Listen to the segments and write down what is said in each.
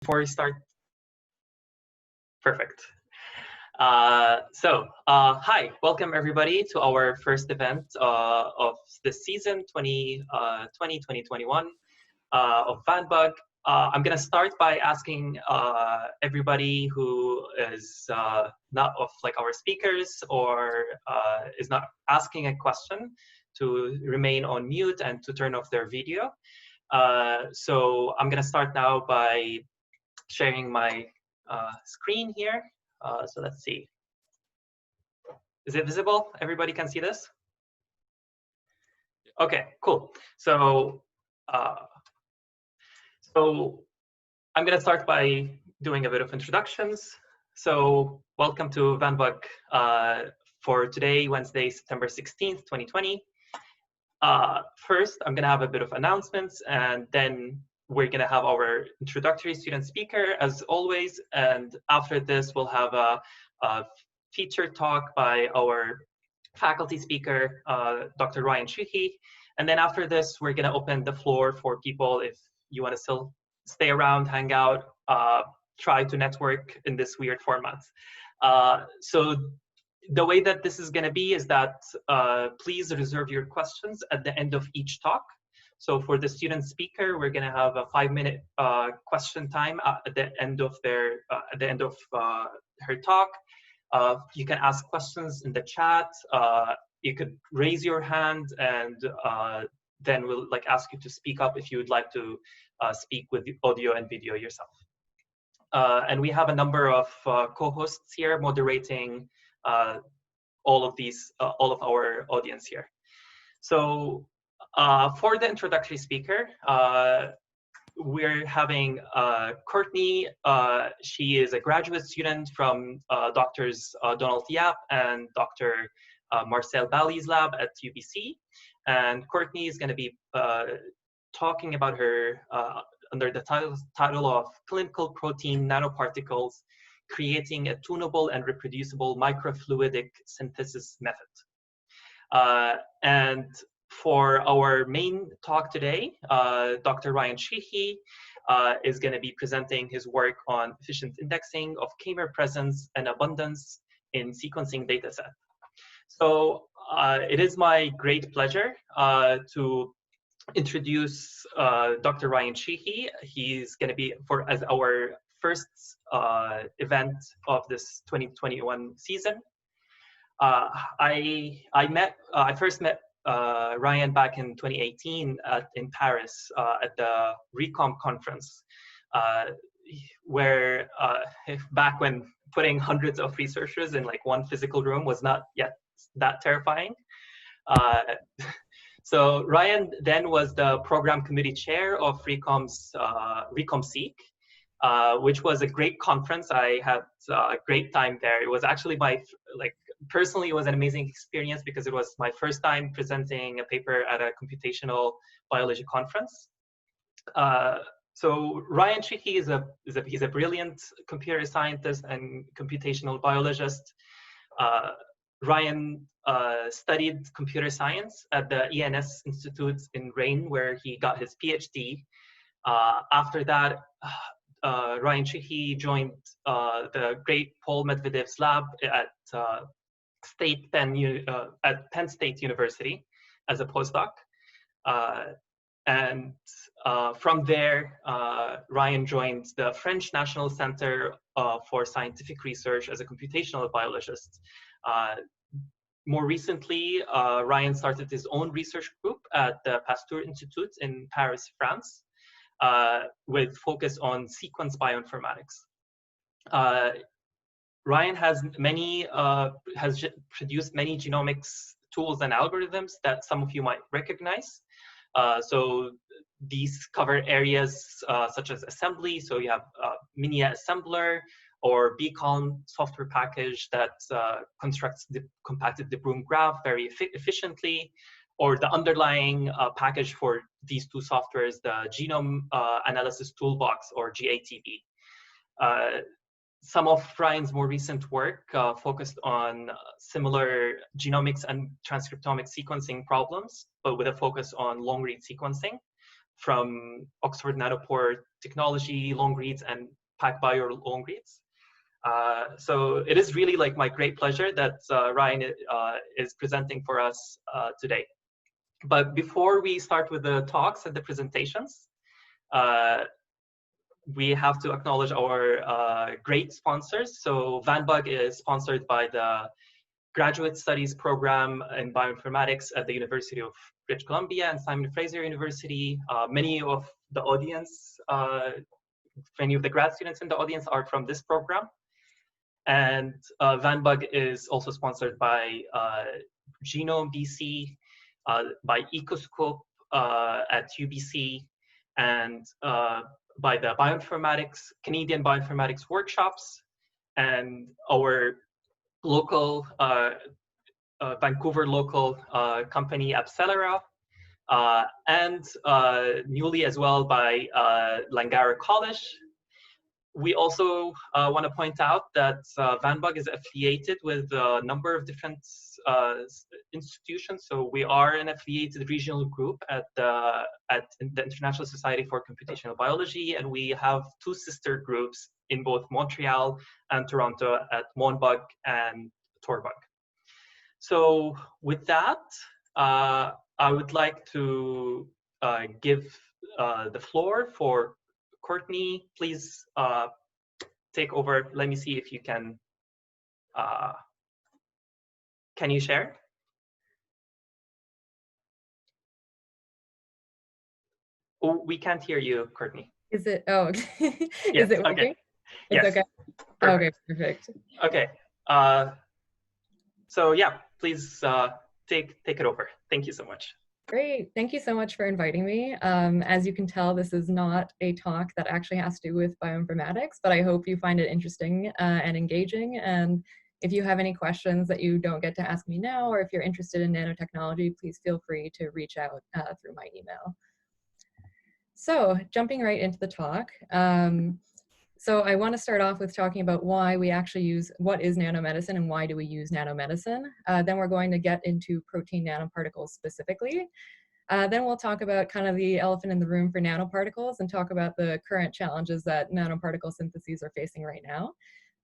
Before we start, perfect. Hi, welcome everybody to our first event of this season 2020-2021 of VanBug. I'm going to start by asking everybody who is not of our speakers or is not asking a question to remain on mute and to turn off their video. So I'm going to start now by sharing my screen here. So let's see. Is it visible? Everybody can see this? Okay, cool. So I'm going to start by doing a bit of introductions. So welcome to VanBug for today, Wednesday, September 16th, 2020. First, I'm going to have a bit of announcements, and then we're going to have our introductory student speaker, as always. And after this, we'll have a featured talk by our faculty speaker, Dr. Rayan Chikhi. And then after this, we're going to open the floor for people if you want to still stay around, hang out, try to network in this weird format. So the way that this is going to be is that please reserve your questions at the end of each talk. So for the student speaker, we're going to have a 5-minute question time at the end of her talk. You can ask questions in the chat. You could raise your hand, and then we'll ask you to speak up if you would like to speak with audio and video yourself. And we have a number of co-hosts here moderating all of our audience here. So for the introductory speaker, we're having Courtney. She is a graduate student from Drs. Donald Yap and Dr. Marcel Bally's lab at UBC. And Courtney is going to be talking about her under the title of Clinical Protein Nanoparticles, Creating a Tunable and Reproducible Microfluidic Synthesis Method. And for our main talk today, Dr. Rayan Chikhi is going to be presenting his work on efficient indexing of K-mer presence and abundance in sequencing dataset. So it is my great pleasure to introduce Dr. Rayan Chikhi. He's going to be as our first event of this 2021 season. I first met Rayan back in 2018 in Paris at the Recom conference, where back when putting hundreds of researchers in one physical room was not yet that terrifying. So Rayan then was the program committee chair of Recom's RecomSeek, which was a great conference. I had a great time there. It was actually personally, it was an amazing experience because it was my first time presenting a paper at a computational biology conference. So Rayan Chikhi is a brilliant computer scientist and computational biologist. Rayan studied computer science at the ENS Institut in Rennes, where he got his PhD. After that, Rayan Chikhi joined the great Paul Medvedev's lab at Penn State University as a postdoc. And from there, Rayan joined the French National Center for Scientific Research as a computational biologist. More recently, Rayan started his own research group at the Pasteur Institute in Paris, France, with focus on sequence bioinformatics. Rayan has produced many genomics tools and algorithms that some of you might recognize. So these cover areas such as assembly. So you have Minia Assembler or Beacon software package that constructs the compacted de Bruijn graph very efficiently, or the underlying package for these two softwares, the Genome Analysis Toolbox, or GATB. Some of Rayan's more recent work focused on similar genomics and transcriptomic sequencing problems, but with a focus on long-read sequencing. from Oxford Nanopore Technology long reads and PacBio long reads. So it is really like my great pleasure that Rayan is presenting for us today. But before we start with the talks and the presentations, we have to acknowledge our great sponsors. So VanBug is sponsored by the Graduate Studies Program in Bioinformatics at the University of British Columbia and Simon Fraser University. Many of the audience, many of the grad students in the audience are from this program. And VanBug is also sponsored by Genome BC, by Ecoscope at UBC, and by the Canadian Bioinformatics Workshops, and our local, Vancouver local company, Appcelera, and newly as well by Langara College. We also want to point out that VanBug is affiliated with a number of different institutions. So we are an affiliated regional group at the International Society for Computational Biology, and we have two sister groups in both Montreal and Toronto at Monbug and Torbug. So with that, I would like to give the floor for Courtney. Please take over. Let me see if you can you share? Oh, we can't hear you, Courtney. Is it, oh, okay. Yes, is it working? okay. It's Yes. okay. Perfect. Okay, perfect. Okay. So yeah, please take it over. Thank you so much. Great. Thank you so much for inviting me. As you can tell, this is not a talk that actually has to do with bioinformatics, but I hope you find it interesting and engaging. And if you have any questions that you don't get to ask me now, or if you're interested in nanotechnology, please feel free to reach out through my email. So jumping right into the talk. So I want to start off with talking about why we actually use, what is nanomedicine and why do we use nanomedicine. Then we're going to get into protein nanoparticles specifically. Then we'll talk about kind of the elephant in the room for nanoparticles and talk about the current challenges that nanoparticle syntheses are facing right now.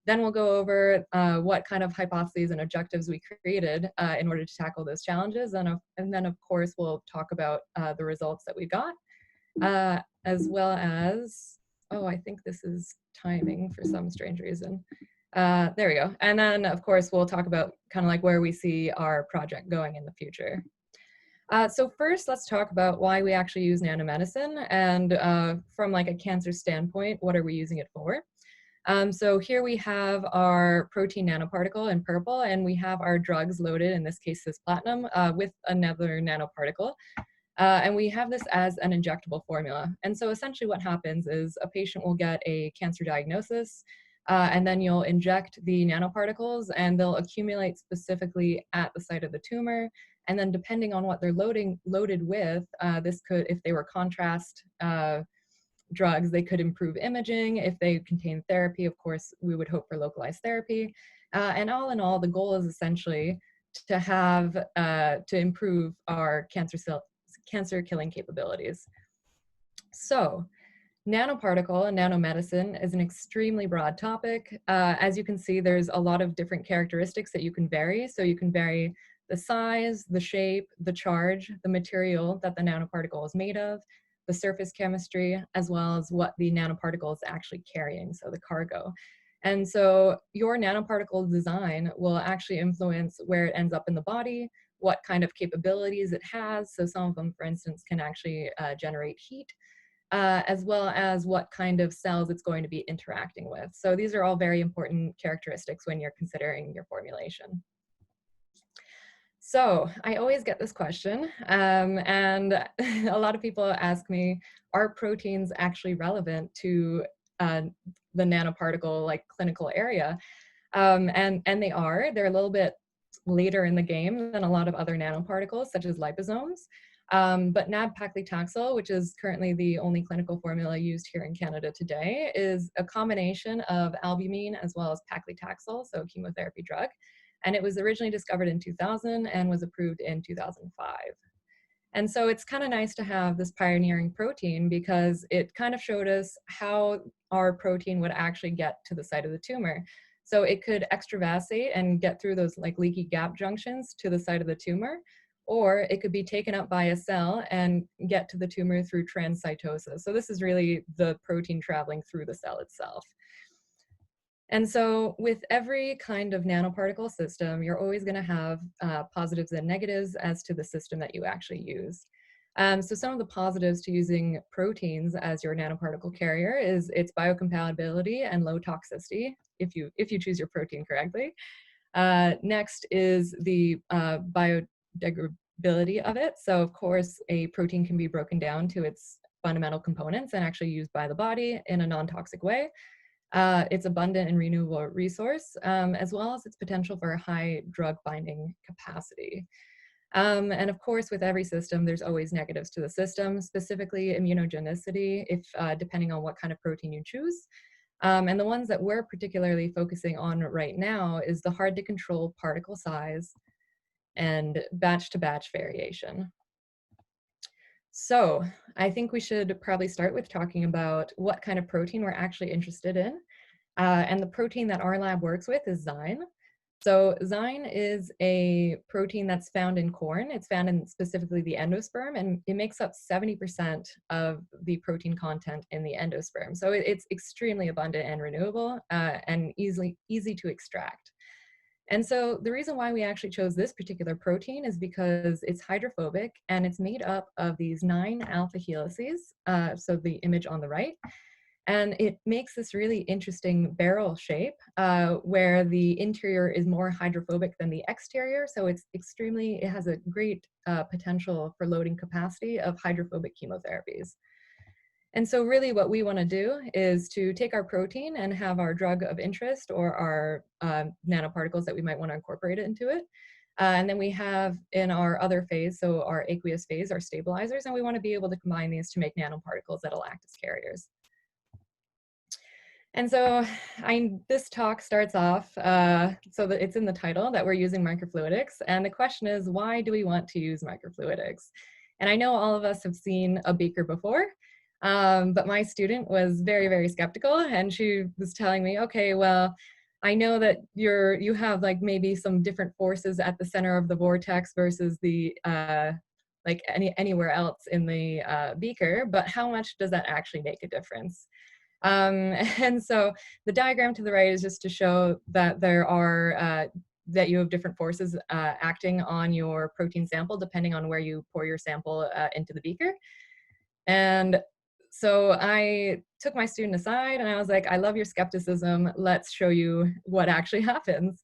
Then we'll go over what kind of hypotheses and objectives we created in order to tackle those challenges. And then of course, we'll talk about the results that we got, as well as, oh, I think this is timing for some strange reason. There we go. And then of course, we'll talk about kind of like where we see our project going in the future. So first, let's talk about why we actually use nanomedicine, and from like a cancer standpoint, what are we using it for? So here we have our protein nanoparticle in purple, and we have our drugs loaded, in this case cisplatinum, with another nanoparticle. And we have this as an injectable formula. And so essentially what happens is a patient will get a cancer diagnosis, and then you'll inject the nanoparticles and they'll accumulate specifically at the site of the tumor. And then depending on what they're loaded with, this could, if they were contrast drugs, they could improve imaging. If they contain therapy, of course, we would hope for localized therapy. And all in all, the goal is essentially to have, to improve our cancer killing capabilities. So nanoparticle and nanomedicine is an extremely broad topic. As you can see, there's a lot of different characteristics that you can vary. So you can vary the size, the shape, the charge, the material that the nanoparticle is made of, the surface chemistry, as well as what the nanoparticle is actually carrying, so the cargo. And so your nanoparticle design will actually influence where it ends up in the body, what kind of capabilities it has. So some of them, for instance, can actually generate heat, as well as what kind of cells it's going to be interacting with. So these are all very important characteristics when you're considering your formulation. So I always get this question, and a lot of people ask me, are proteins actually relevant to the nanoparticle like clinical area? And they are. They're a little bit later in the game than a lot of other nanoparticles, such as liposomes. But nab-paclitaxel, which is currently the only clinical formula used here in Canada today, is a combination of albumin as well as paclitaxel, so a chemotherapy drug. And it was originally discovered in 2000 and was approved in 2005. And so it's kind of nice to have this pioneering protein because it kind of showed us how our protein would actually get to the site of the tumor. So it could extravasate and get through those like leaky gap junctions to the site of the tumor, or it could be taken up by a cell and get to the tumor through transcytosis. So this is really the protein traveling through the cell itself. And so with every kind of nanoparticle system, you're always going to have positives and negatives as to the system that you actually use. So some of the positives to using proteins as your nanoparticle carrier is its biocompatibility and low toxicity, if you choose your protein correctly. Next is the biodegradability of it. So of course, a protein can be broken down to its fundamental components and actually used by the body in a non-toxic way. Its abundant and renewable resource, as well as its potential for a high drug binding capacity. And of course, with every system, there's always negatives to the system, specifically immunogenicity, if depending on what kind of protein you choose. And the ones that we're particularly focusing on right now is the hard to control particle size and batch to batch variation. So I think we should probably start with talking about what kind of protein we're actually interested in. And the protein that our lab works with is Zyme. So Zyme is a protein that's found in corn. It's found in specifically the endosperm, and it makes up 70% of the protein content in the endosperm. So it's extremely abundant and renewable and easy to extract. And so the reason why we actually chose this particular protein is because it's hydrophobic and it's made up of these 9 alpha helices, so the image on the right. And it makes this really interesting barrel shape where the interior is more hydrophobic than the exterior. So it has a great potential for loading capacity of hydrophobic chemotherapies. And so really what we want to do is to take our protein and have our drug of interest or our nanoparticles that we might want to incorporate it into it. And then we have in our other phase, so our aqueous phase, our stabilizers, and we want to be able to combine these to make nanoparticles that'll act as carriers. And so this talk starts off, so that it's in the title that we're using microfluidics. And the question is, why do we want to use microfluidics? And I know all of us have seen a beaker before. But my student was very, very skeptical, and she was telling me, okay, well, I know that you have like maybe some different forces at the center of the vortex versus the like anywhere else in the beaker, but how much does that actually make a difference? And so the diagram to the right is just to show that there are that you have different forces acting on your protein sample depending on where you pour your sample into the beaker. And so I took my student aside and I was like, I love your skepticism. Let's show you what actually happens.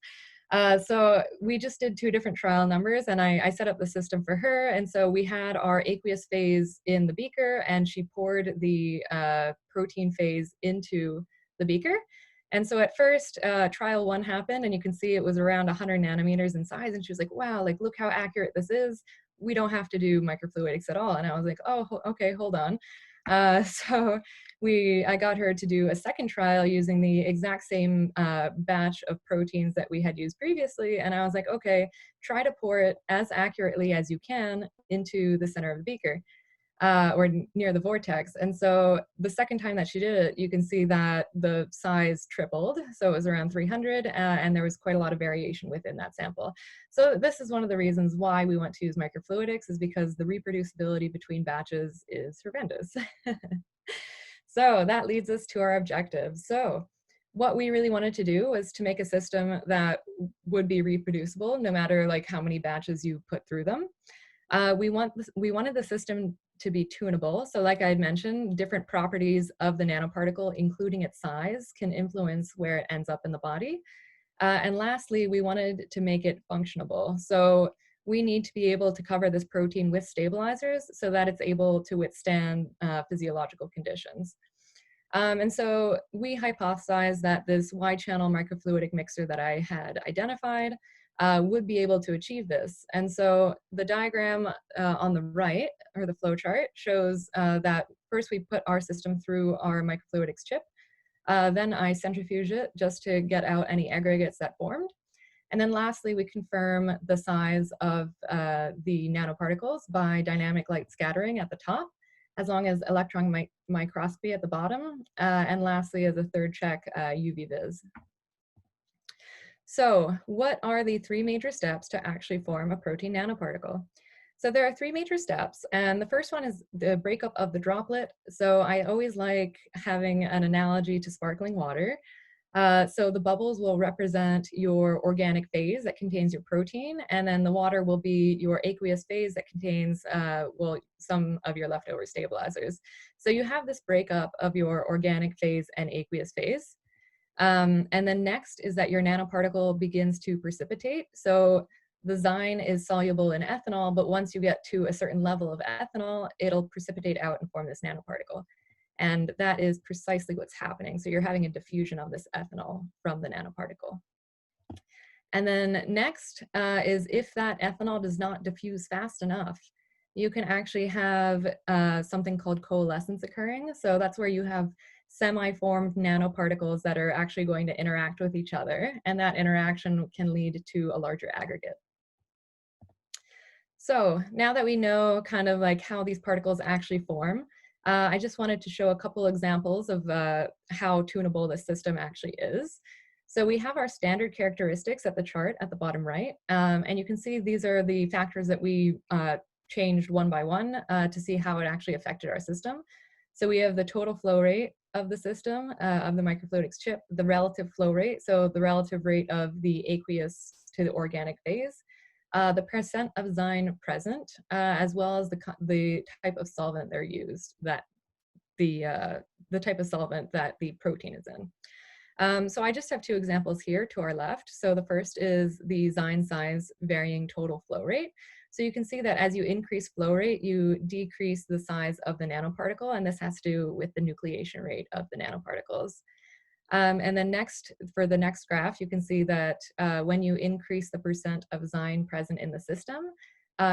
So we just did 2 different trial numbers and I set up the system for her. And so we had our aqueous phase in the beaker and she poured the protein phase into the beaker. And so at first, trial 1 happened and you can see it was around 100 nanometers in size. And she was like, wow, like look how accurate this is. We don't have to do microfluidics at all. And I was like, oh, okay, hold on. So I got her to do a second trial using the exact same batch of proteins that we had used previously. And I was like, okay, try to pour it as accurately as you can into the center of the beaker or near the vortex. And so the second time that she did it, you can see that the size tripled. So it was around 300 and there was quite a lot of variation within that sample. So this is one of the reasons why we want to use microfluidics is because the reproducibility between batches is horrendous. So that leads us to our objectives. So what we really wanted to do was to make a system that would be reproducible no matter like how many batches you put through them. We wanted the system to be tunable. So like I had mentioned, different properties of the nanoparticle, including its size, can influence where it ends up in the body. And lastly, we wanted to make it functionable. So we need to be able to cover this protein with stabilizers so that it's able to withstand physiological conditions. And so we hypothesized that this wide channel microfluidic mixer that I had identified would be able to achieve this. And so the diagram on the right, or the flow chart, shows that first we put our system through our microfluidics chip. Then I centrifuge it just to get out any aggregates that formed. And then lastly, we confirm the size of the nanoparticles by dynamic light scattering at the top, as long as electron microscopy at the bottom. And lastly, as a third check, UV vis. So what are the three major steps to actually form a protein nanoparticle? So there are three major steps, and the first one is the breakup of the droplet. So I always like having an analogy to sparkling water. So the bubbles will represent your organic phase that contains your protein, and then the water will be your aqueous phase that contains, well, some of your leftover stabilizers. So you have this breakup of your organic phase and aqueous phase. And then next is that your nanoparticle begins to precipitate. So the zyme is soluble in ethanol, but once you get to a certain level of ethanol, it'll precipitate out and form this nanoparticle. And that is precisely what's happening. So you're having a diffusion of this ethanol from the nanoparticle. And then next is if that ethanol does not diffuse fast enough, you can actually have something called coalescence occurring. So that's where you have semi-formed nanoparticles that are actually going to interact with each other, and that interaction can lead to a larger aggregate. So now that we know kind of like how these particles actually form, I just wanted to show a couple examples of how tunable this system actually is. So we have our standard characteristics at the chart at the bottom right, and you can see these are the factors that we changed one by one to see how it actually affected our system. So we have the total flow rate of the system, of the microfluidics chip, the relative flow rate, so the relative rate of the aqueous to the organic phase, the percent of zyme present, as well as the type of solvent they're used, that the type of solvent that the protein is in. So I just have two examples here to our left. So the first is the zyme size varying total flow rate. So you can see that as you increase flow rate, you decrease the size of the nanoparticle, and this has to do with the nucleation rate of the nanoparticles. And then next, for the next graph, you can see that when you increase the percent of zyme present in the system,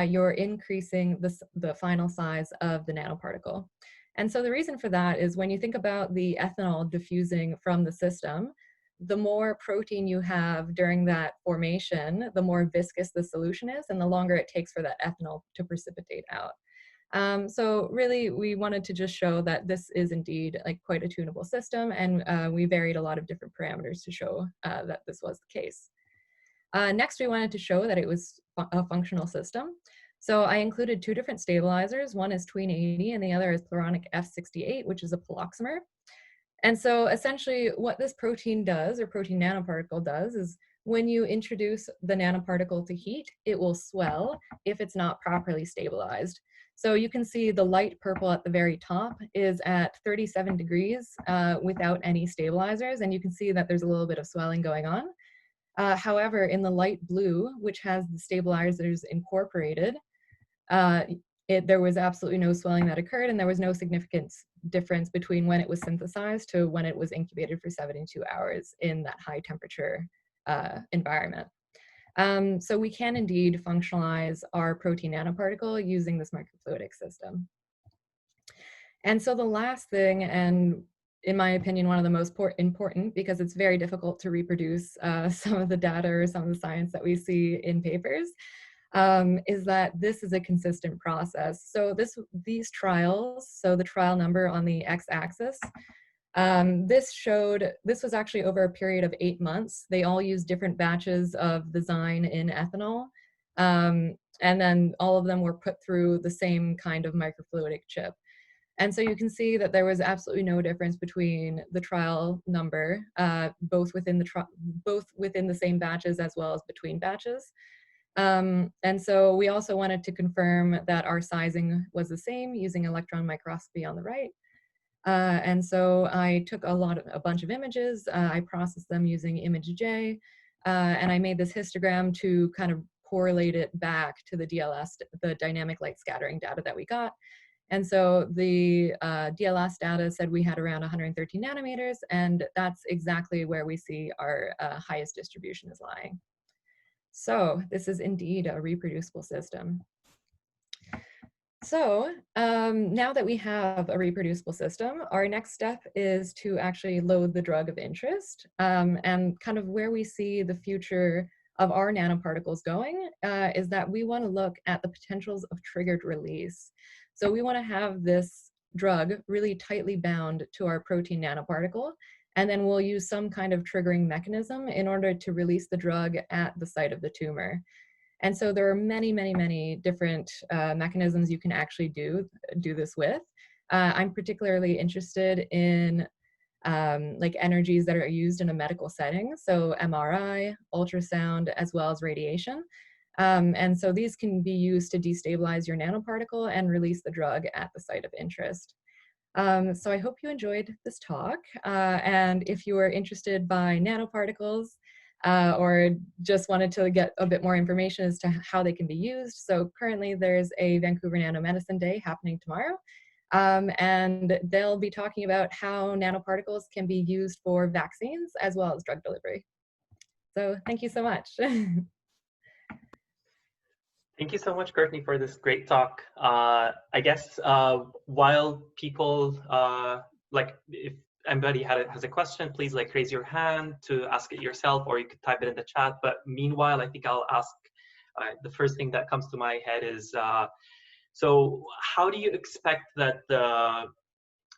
you're increasing the final size of the nanoparticle. And so the reason for that is when you think about the ethanol diffusing from the system, the more protein you have during that formation, the more viscous the solution is, and the longer it takes for that ethanol to precipitate out. So really, we wanted to just show that this is indeed like quite a tunable system, and we varied a lot of different parameters to show that this was the case. Next, we wanted to show that it was a functional system. So I included two different stabilizers. One is tween 80 and the other is pluronic F68, which is a poloxamer. And so essentially what this protein does, or protein nanoparticle does, is when you introduce the nanoparticle to heat, it will swell if it's not properly stabilized. So you can see the light purple at the very top is at 37 degrees without any stabilizers, and you can see that there's a little bit of swelling going on. However, in the light blue, which has the stabilizers incorporated, there was absolutely no swelling that occurred, and there was no significant difference between when it was synthesized to when it was incubated for 72 hours in that high temperature environment. So we can indeed functionalize our protein nanoparticle using this microfluidic system. And so the last thing, and in my opinion, one of the most important, because it's very difficult to reproduce some of the data or some of the science that we see in papers, is that this is a consistent process. So these trials, so the trial number on the x-axis, this was actually over a period of 8 months. They all used different batches of the zyme in ethanol, and then all of them were put through the same kind of microfluidic chip. And so you can see that there was absolutely no difference between the trial number, both within the same batches as well as between batches. And so we also wanted to confirm that our sizing was the same using electron microscopy on the right. And so I took a bunch of images, I processed them using ImageJ, and I made this histogram to kind of correlate it back to the DLS, the dynamic light scattering data that we got. And so the DLS data said we had around 113 nanometers, and that's exactly where we see our highest distribution is lying. So this is indeed a reproducible system. So now that we have a reproducible system, our next step is to actually load the drug of interest, and kind of where we see the future of our nanoparticles going is that we want to look at the potentials of triggered release. So we want to have this drug really tightly bound to our protein nanoparticle, and then we'll use some kind of triggering mechanism in order to release the drug at the site of the tumor. And so there are many, many, many different mechanisms you can actually do this with. I'm particularly interested in like energies that are used in a medical setting, so MRI, ultrasound, as well as radiation. And so these can be used to destabilize your nanoparticle and release the drug at the site of interest. So I hope you enjoyed this talk. And if you are interested by nanoparticles or just wanted to get a bit more information as to how they can be used, so currently there's a Vancouver Nanomedicine Day happening tomorrow. And they'll be talking about how nanoparticles can be used for vaccines as well as drug delivery. So thank you so much. Thank you so much, Courtney, for this great talk. I guess while people, like if anybody has a question, please like raise your hand to ask it yourself, or you could type it in the chat. But meanwhile, I think I'll ask, the first thing that comes to my head is, so how do you expect that the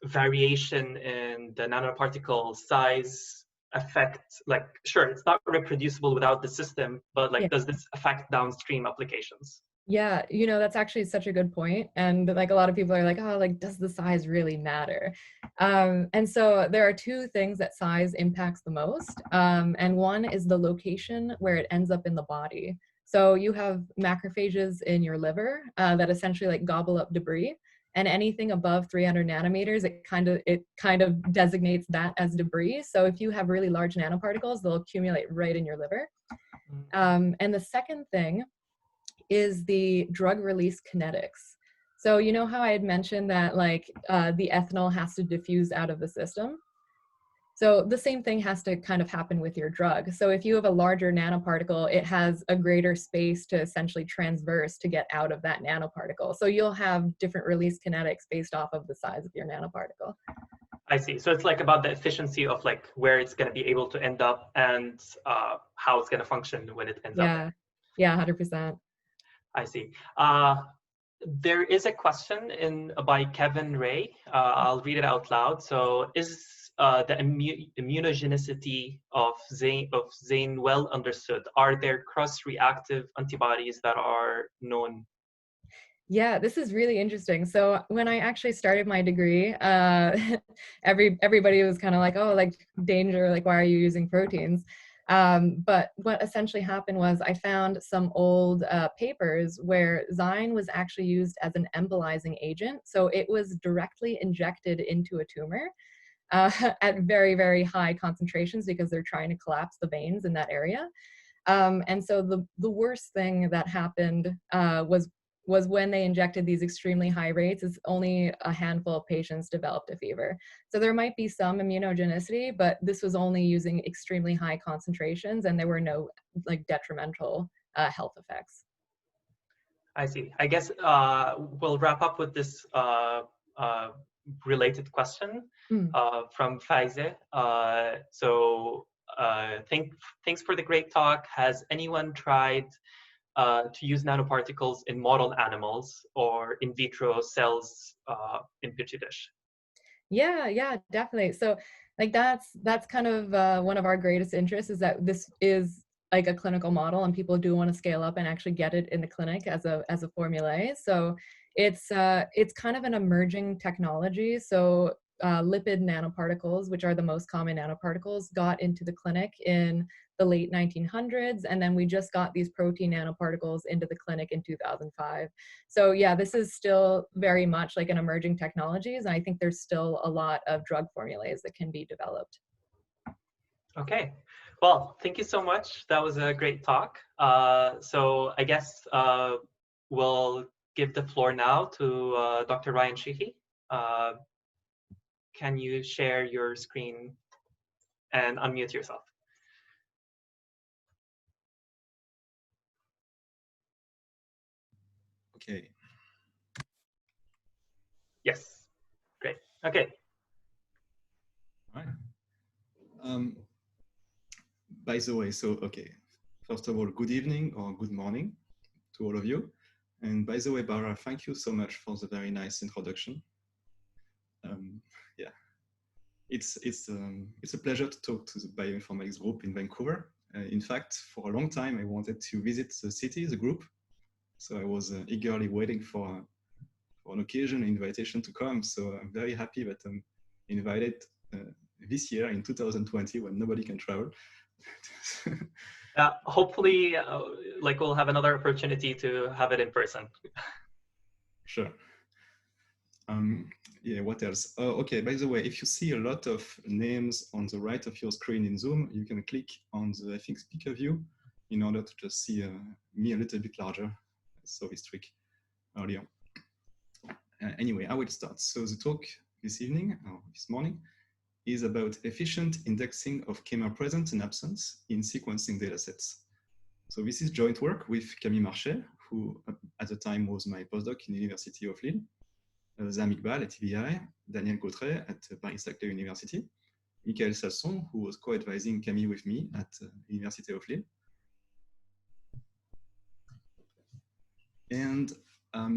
variation in the nanoparticle size affect, like, sure, it's not reproducible without the system, but like, does this affect downstream applications? Yeah, you know, that's actually such a good point. And like a lot of people are like, oh, like, does the size really matter? And so there are two things that size impacts the most. And one is the location where it ends up in the body. So you have macrophages in your liver that essentially like gobble up debris, and anything above 300 nanometers, it kind of designates that as debris. So if you have really large nanoparticles, they'll accumulate right in your liver. And the second thing is the drug release kinetics. So you know how I had mentioned that like the ethanol has to diffuse out of the system? So the same thing has to kind of happen with your drug. So if you have a larger nanoparticle, it has a greater space to essentially transverse to get out of that nanoparticle. So you'll have different release kinetics based off of the size of your nanoparticle. I see. So it's like about the efficiency of like where it's going to be able to end up and how it's going to function when it ends up. Yeah, 100%. I see. There is a question by Kevin Ray. I'll read it out loud. So is the immunogenicity of Zane well understood? Are there cross-reactive antibodies that are known? Yeah, this is really interesting. So when I actually started my degree, everybody was kind of like, oh, like danger, like why are you using proteins? But what essentially happened was I found some old papers where Zyme was actually used as an embolizing agent. So it was directly injected into a tumor at very, very high concentrations because they're trying to collapse the veins in that area. And so the worst thing that happened was when they injected these extremely high rates, is only a handful of patients developed a fever. So there might be some immunogenicity, but this was only using extremely high concentrations and there were no like detrimental health effects. I see. I guess we'll wrap up with this related question from Faize. Thanks for the great talk. Has anyone tried to use nanoparticles in model animals or in vitro cells in Petri dish? Yeah, definitely. So like that's kind of one of our greatest interests, is that this is like a clinical model and people do want to scale up and actually get it in the clinic as a formula. So it's kind of an emerging technology. So lipid nanoparticles, which are the most common nanoparticles, got into the clinic in the late 1900s, and then we just got these protein nanoparticles into the clinic in 2005. So yeah, this is still very much like an emerging technologies, and I think there's still a lot of drug formulas that can be developed. Okay, well, thank you so much. That was a great talk. So I guess we'll give the floor now to Dr. Rayan Chikhi. Can you share your screen and unmute yourself? Okay. Yes, great. Okay. All right. By the way, so okay, First of all, good evening or good morning to all of you. And by the way, Bara, thank you so much for the very nice introduction. Yeah, it's a pleasure to talk to the bioinformatics group in Vancouver. In fact, for a long time, I wanted to visit the city, the group. So I was eagerly waiting for an occasion, an invitation to come. So I'm very happy that I'm invited this year in 2020 when nobody can travel. Hopefully, like we'll have another opportunity to have it in person. Sure. Yeah, what else? Oh, okay, by the way, if you see a lot of names on the right of your screen in Zoom, you can click on the, I think, speaker view in order to just see me a little bit larger. I saw this trick earlier. Anyway, I will start. So the talk this evening, or this morning, is about efficient indexing of K-mer presence and absence in sequencing datasets. So this is joint work with Camille Marchais, who at the time was my postdoc in the University of Lille, Zam Iqbal at EBI, Daniel Gautret at Paris State University, Michael Sasson, who was co-advising Camille with me at University of Lille. And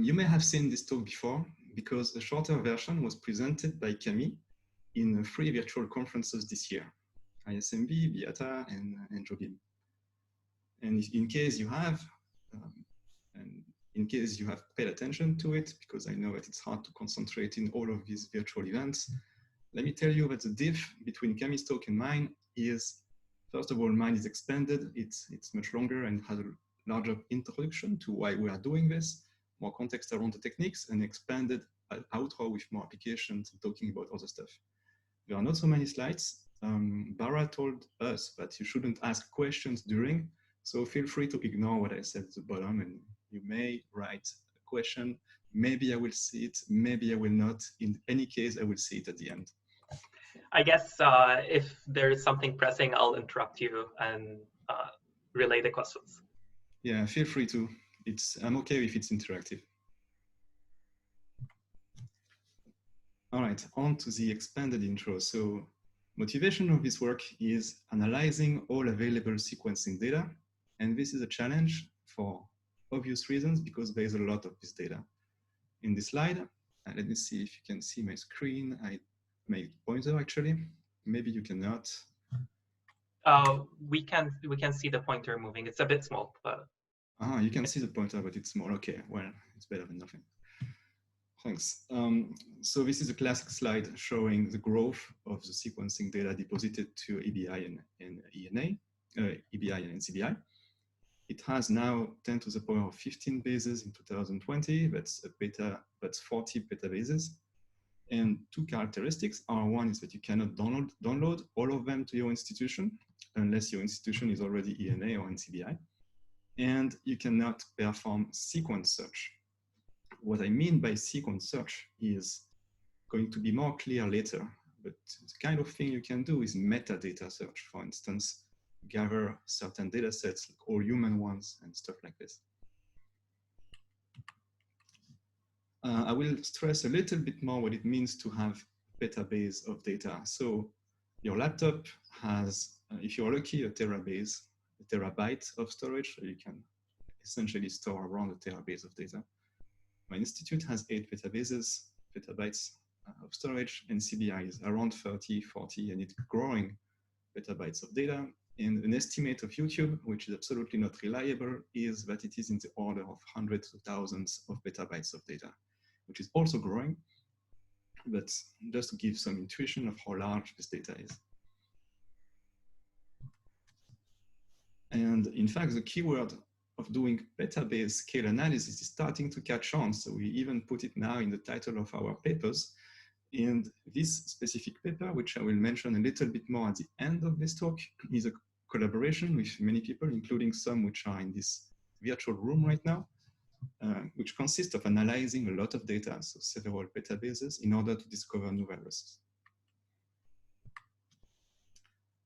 you may have seen this talk before because a shorter version was presented by Camille in 3 virtual conferences this year, ISMB, BIATA, and Jobim. And in case you have, paid attention to it, because I know that it's hard to concentrate in all of these virtual events, let me tell you that the diff between Camille's talk and mine is, first of all, mine is expanded. It's much longer and has a larger introduction to why we are doing this, more context around the techniques, and expanded outro with more applications and talking about other stuff. There are not so many slides. Bara told us that you shouldn't ask questions during, so feel free to ignore what I said at the bottom, and you may write a question. Maybe I will see it, maybe I will not. In any case, I will see it at the end. I guess if there's something pressing, I'll interrupt you and relay the questions. Yeah, feel free to. I'm okay if it's interactive. All right, on to the expanded intro. So motivation of this work is analyzing all available sequencing data. And this is a challenge for obvious reasons because there is a lot of this data. In this slide, let me see if you can see my screen. I made pointer actually. Maybe you cannot. We can see the pointer moving. It's a bit small, but. You can see the pointer, but it's small. Okay, well, it's better than nothing. Thanks. So this is a classic slide showing the growth of the sequencing data deposited to EBI and ENA, EBI and NCBI. It has now 10 to the power of 15 bases in 2020. That's 40 petabases. And 2 characteristics are, one is that you cannot download all of them to your institution unless your institution is already ENA or NCBI. And you cannot perform sequence search. What I mean by sequence search is going to be more clear later, but the kind of thing you can do is metadata search, for instance, gather certain data sets, like all human ones and stuff like this. I will stress a little bit more what it means to have petabase of data. So your laptop has, if you're lucky, a terabyte of storage, so you can essentially store around a terabyte of data. My institute has 8 petabytes of storage, and CBI is around 30, 40, and it's growing petabytes of data. And an estimate of YouTube, which is absolutely not reliable, is that it is in the order of hundreds of thousands of petabytes of data, which is also growing, but just to give some intuition of how large this data is. And in fact, the keyword of doing petabase scale analysis is starting to catch on. So we even put it now in the title of our papers. And this specific paper, which I will mention a little bit more at the end of this talk, is a collaboration with many people, including some which are in this virtual room right now, which consists of analyzing a lot of data, so several petabases, in order to discover new viruses.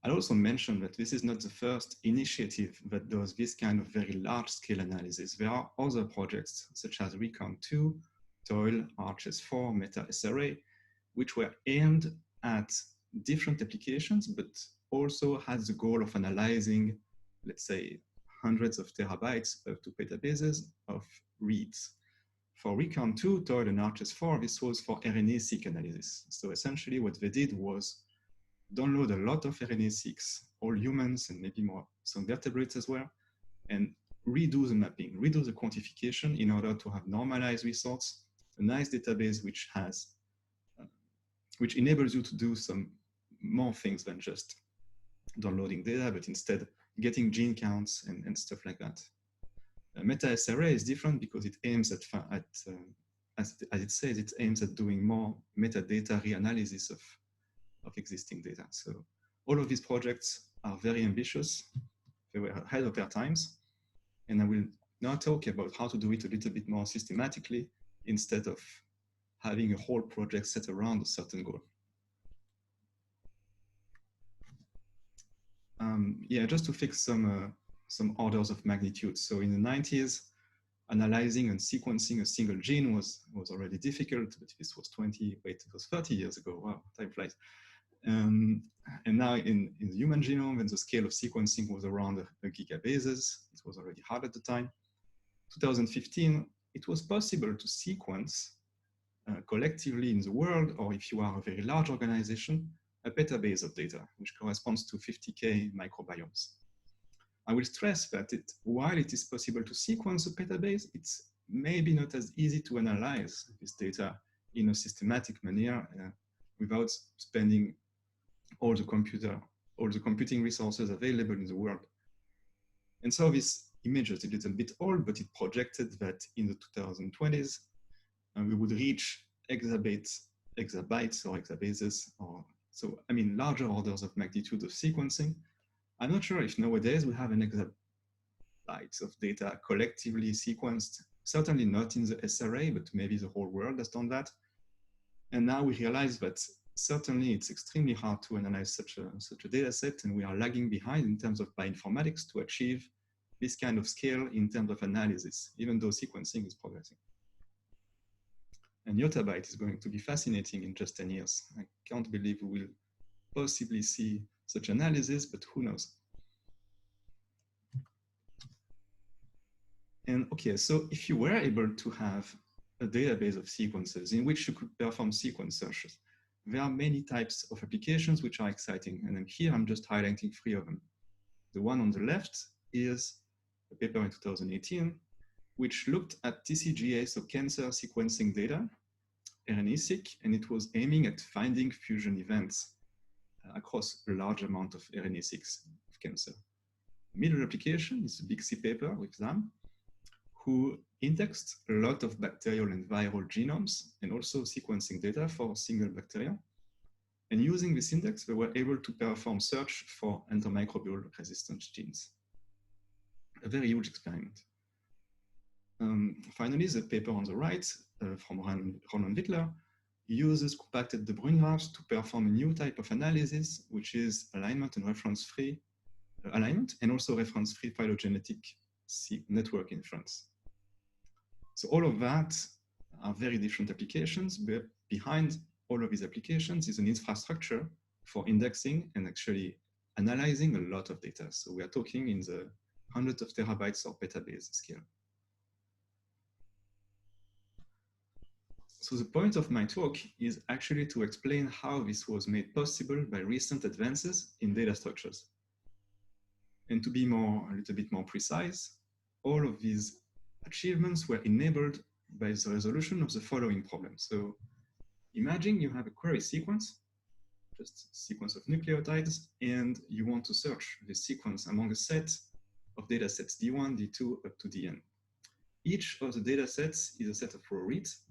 I'll also mention that this is not the first initiative that does this kind of very large scale analysis. There are other projects such as Recount2, TOIL, ArchS4, Meta-SRA, which were aimed at different applications, but also has the goal of analyzing, let's say, hundreds of terabytes up to petabases of reads. For Recount 2, Toil and Arches 4, this was for RNA-seq analysis. So essentially what they did was download a lot of RNA-seqs, all humans and maybe more some vertebrates as well, and redo the mapping, redo the quantification in order to have normalized results, a nice database which has, which enables you to do some more things than just downloading data, but instead getting gene counts and stuff like that. Meta-SRA is different because it aims at as it says, it aims at doing more metadata reanalysis of existing data. So all of these projects are very ambitious. They were ahead of their times. And I will now talk about how to do it a little bit more systematically instead of having a whole project set around a certain goal. Yeah, just to fix some orders of magnitude. So in the 90s, analyzing and sequencing a single gene was already difficult, but this was 30 years ago. Wow, time flies. And now in the human genome, when the scale of sequencing was around a gigabases, it was already hard at the time. 2015, it was possible to sequence collectively in the world, or if you are a very large organization, a petabase of data, which corresponds to 50K microbiomes. I will stress that while it is possible to sequence a petabase, it's maybe not as easy to analyze this data in a systematic manner without spending all the computing resources available in the world. And so this image is a little bit old, but it projected that in the 2020s, we would reach exabytes or exabases, or so, I mean, larger orders of magnitude of sequencing. I'm not sure if nowadays we have an exabytes of data collectively sequenced, certainly not in the SRA, but maybe the whole world has done that. And now we realize that certainly it's extremely hard to analyze such a data set, and we are lagging behind in terms of bioinformatics to achieve this kind of scale in terms of analysis, even though sequencing is progressing. And yottabyte is going to be fascinating in just 10 years. I can't believe we will possibly see such analysis, but who knows? And okay, so if you were able to have a database of sequences in which you could perform sequence searches, there are many types of applications which are exciting. And then here I'm just highlighting 3 of them. The one on the left is a paper in 2018, which looked at TCGA, so cancer sequencing data, RNA-seq, and it was aiming at finding fusion events across a large amount of RNA-seqs of cancer. Middle application is a big C paper with them, who indexed a lot of bacterial and viral genomes and also sequencing data for single bacteria. And using this index, they were able to perform search for antimicrobial resistance genes. A very huge experiment. Finally, the paper on the right from Roland Wittler uses compacted de Bruijn graphs to perform a new type of analysis, which is alignment and reference-free alignment, and also reference-free phylogenetic network inference. So all of that are very different applications, but behind all of these applications is an infrastructure for indexing and actually analyzing a lot of data. So we are talking in the hundreds of terabytes or petabase scale. So the point of my talk is actually to explain how this was made possible by recent advances in data structures. And to be a little bit more precise, all of these achievements were enabled by the resolution of the following problem. So imagine you have a query sequence, just a sequence of nucleotides, and you want to search this sequence among a set of data sets D1, D2, up to Dn. Each of the data sets is a set of row reads,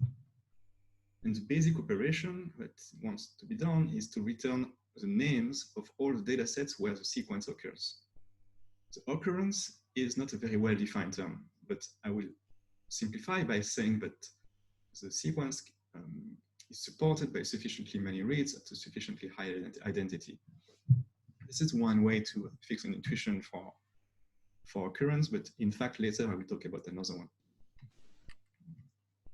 and the basic operation that wants to be done is to return the names of all the data sets where the sequence occurs. The occurrence is not a very well-defined term, but I will simplify by saying that the sequence is supported by sufficiently many reads at a sufficiently high identity. This is one way to fix an intuition for occurrence, but in fact, later I will talk about another one.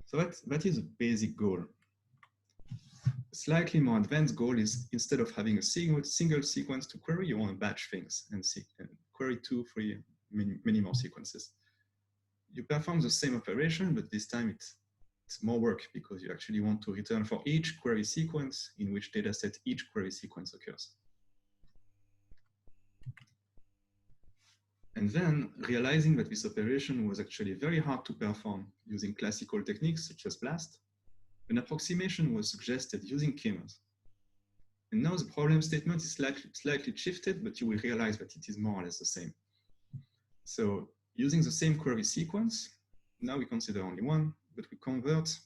So that is a basic goal. A slightly more advanced goal is, instead of having a single sequence to query, you want to batch things and query 2, 3, many more sequences. You perform the same operation, but this time it's more work because you actually want to return for each query sequence in which dataset each query sequence occurs. And then realizing that this operation was actually very hard to perform using classical techniques such as BLAST, an approximation was suggested using K-mers. And now the problem statement is slightly shifted, but you will realize that it is more or less the same. So using the same query sequence, now we consider only one, but we convert,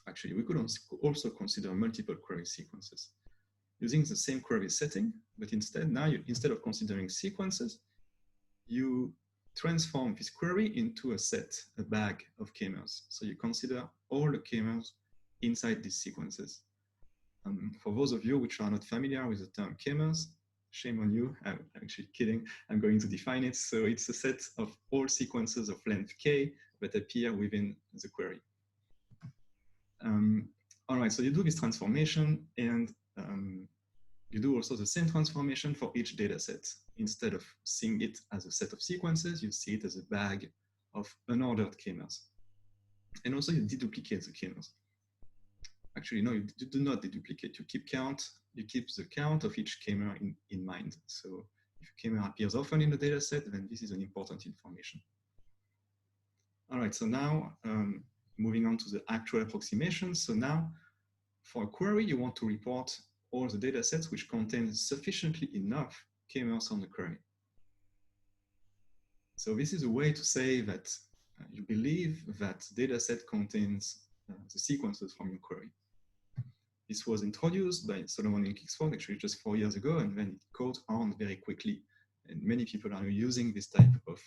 actually we could also consider multiple query sequences. Using the same query setting, but instead instead of considering sequences, you transform this query into a set, a bag of K-mers. So you consider all the K-mers inside these sequences. For those of you which are not familiar with the term K-mers, shame on you, I'm actually kidding, I'm going to define it. So it's a set of all sequences of length K that appear within the query. All right, so you do this transformation and you do also the same transformation for each data set. Instead of seeing it as a set of sequences, you see it as a bag of unordered K-mers. And also you deduplicate the K-mers. Actually, no, you do not deduplicate. You keep the count of each K-mer in mind. So if a K-mer appears often in the data set, then this is an important information. All right, so now moving on to the actual approximation. So now for a query, you want to report all the data sets which contain sufficiently enough K-mers on the query. So this is a way to say that you believe that data set contains the sequences from your query. This was introduced by Solomon and Kingsford actually just 4 years ago, and then it caught on very quickly. And many people are using this type of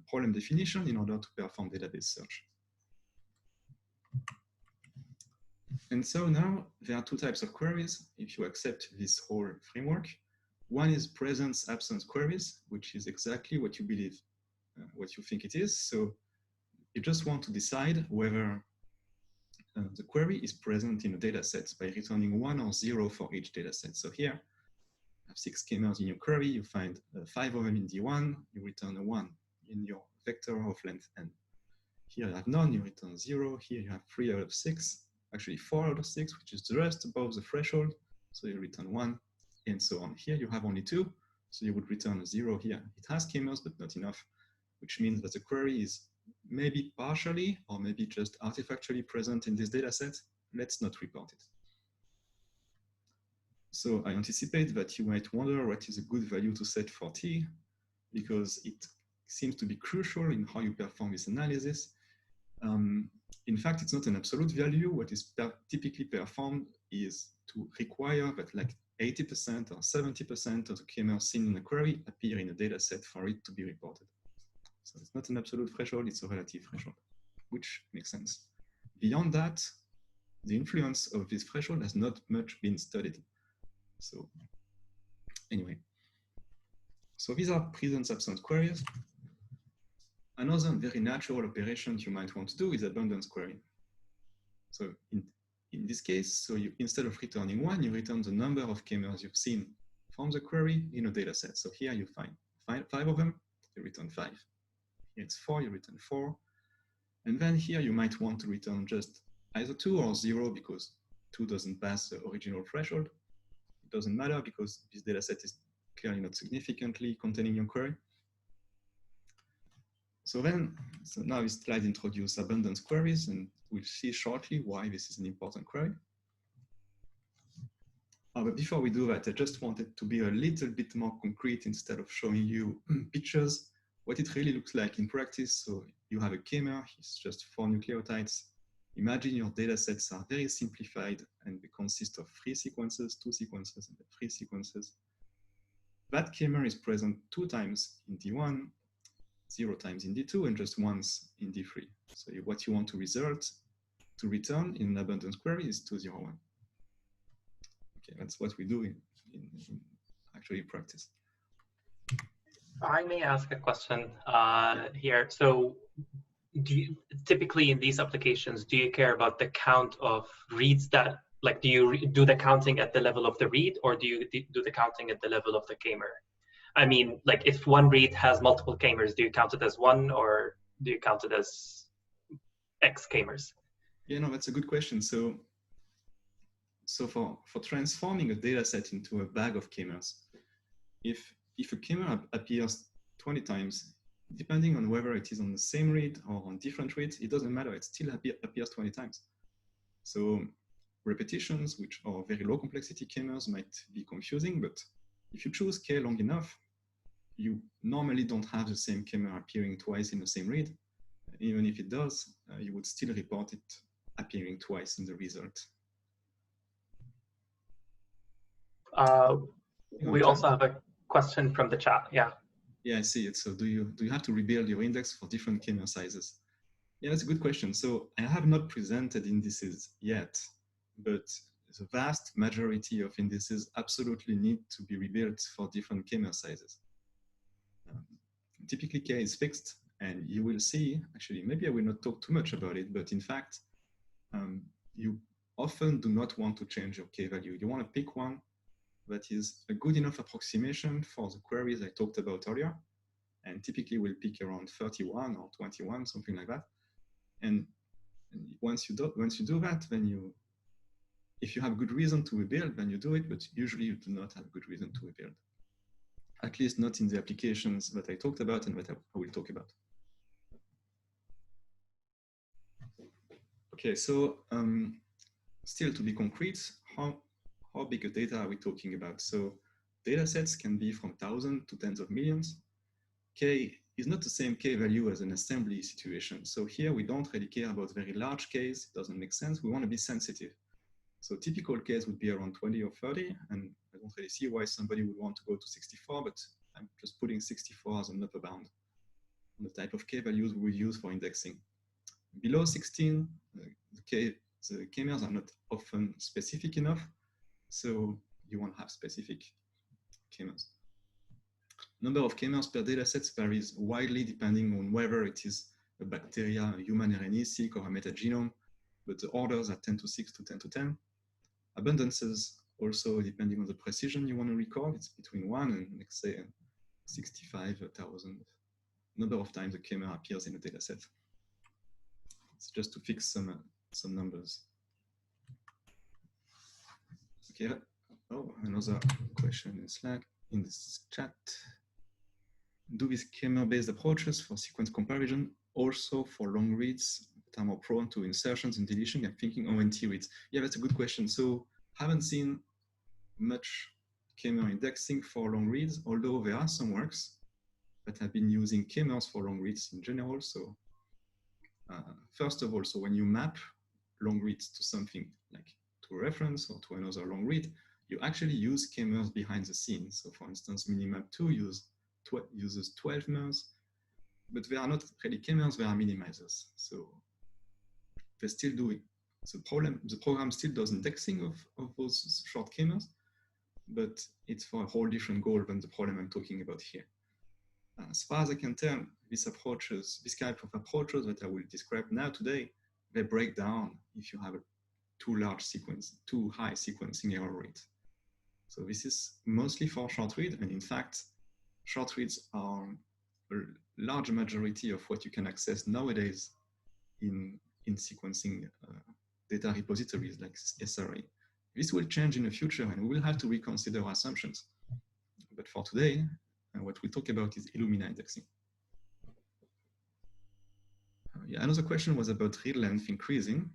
problem definition in order to perform database search. And so now there are two types of queries if you accept this whole framework. One is presence-absence queries, which is exactly what you believe, what you think it is. So you just want to decide whether the query is present in a data set by returning 1 or 0 for each data set. So here, you have 6 K-mers in your query, you find 5 of them in D1, you return a 1 in your vector of length n. Here you have none, you return 0. Here you have 3 out of 6, actually 4 out of 6, which is just above the threshold. So you return 1, and so on. Here you have only 2, so you would return a 0 here. It has K-mers, but not enough, which means that the query is maybe partially or maybe just artifactually present in this data set. Let's not report it. So I anticipate that you might wonder what is a good value to set for T, because it seems to be crucial in how you perform this analysis. In fact, it's not an absolute value. What is typically performed is to require that like 80% or 70% of the K-mers seen in a query appear in a data set for it to be reported. So it's not an absolute threshold, it's a relative threshold, which makes sense. Beyond that, the influence of this threshold has not much been studied. So anyway, so these are presence-absence queries. Another very natural operation you might want to do is abundance query. So in this case, so you, instead of returning 1, you return the number of K-mers you've seen from the query in a data set. So here you find 5 of them, you return 5. Here it's 4, you return 4. And then here you might want to return just either 2 or 0 because 2 doesn't pass the original threshold. It doesn't matter because this data set is clearly not significantly containing your query. So now this slide introduces abundance queries, and we'll see shortly why this is an important query. But before we do that, I just wanted to be a little bit more concrete instead of showing you pictures, what it really looks like in practice. So you have a K-mer, it's just 4 nucleotides. Imagine your data sets are very simplified and they consist of 3 sequences, 2 sequences, and 3 sequences. That K-mer is present 2 times in D1, 0 times in D2, and just once in D3. So what you want to return in an abundance query is 201. Okay, that's what we do in actually practice. I may ask a question here. So typically in these applications, do you care about the count of reads that, like, do you do the counting at the level of the read, or do you do the counting at the level of the K-mer? I mean, like if one read has multiple K-mers, do you count it as one or do you count it as X K-mers? Yeah, no, that's a good question. So for transforming a data set into a bag of K-mers, if a K-mer appears 20 times, depending on whether it is on the same read or on different reads, it doesn't matter, it still appears 20 times. So repetitions, which are very low complexity K-mers, might be confusing, but if you choose K long enough, you normally don't have the same K-mer appearing twice in the same read. Even if it does, you would still report it appearing twice in the result. We also have a question from the chat. Yeah. Yeah, I see it. So do you have to rebuild your index for different K-mer sizes? Yeah, that's a good question. So I have not presented indices yet, but the vast majority of indices absolutely need to be rebuilt for different K-mer sizes. Typically K is fixed, and you will see, actually, maybe I will not talk too much about it, but in fact, you often do not want to change your K value. You want to pick one that is a good enough approximation for the queries I talked about earlier, and typically we'll pick around 31 or 21, something like that. And once you do that, then if you have good reason to rebuild, then you do it, but usually you do not have good reason to rebuild. At least not in the applications that I talked about and that I will talk about. Okay, so still to be concrete, how big a data are we talking about? So data sets can be from thousands to tens of millions. K is not the same K value as an assembly situation. So here we don't really care about very large Ks, it doesn't make sense. We want to be sensitive. So typical Ks would be around 20 or 30, and I don't really see why somebody would want to go to 64, but I'm just putting 64 as an upper bound on the type of K values we will use for indexing. Below 16, the K-mers are not often specific enough, so you won't have specific K-mers. Number of K-mers per data sets varies widely depending on whether it is a bacteria, a human RNA-seq, or a metagenome, but the orders are 10 to 6 to 10 to 10. Abundances also, depending on the precision you want to record, it's between 1 and, let's say, 65,000 number of times a K-mer appears in a data set. It's just to fix some numbers. Okay. Oh, another question in Slack, in this chat. Do these K-mer-based approaches for sequence comparison also for long reads that are more prone to insertions and deletion? I'm thinking ONT reads. Yeah, that's a good question. So haven't seen much K-mer indexing for long reads, although there are some works that have been using K-mers for long reads in general. So first of all, so when you map long reads to something like to a reference or to another long read, you actually use K-mers behind the scenes. So for instance, Minimap2 uses 12 mers, but they are not really K-mers, they are minimizers. So they're still doing, the program still does indexing of those short K-mers, but it's for a whole different goal than the problem I'm talking about here. As far as I can tell, these type of approaches that I will describe now today, they break down if you have a too high sequencing error rate. So this is mostly for short read, and in fact, short reads are a large majority of what you can access nowadays in sequencing data repositories like SRA. This will change in the future, and we will have to reconsider our assumptions. But for today, what we talk about is Illumina indexing. Yeah, another question was about read length increasing.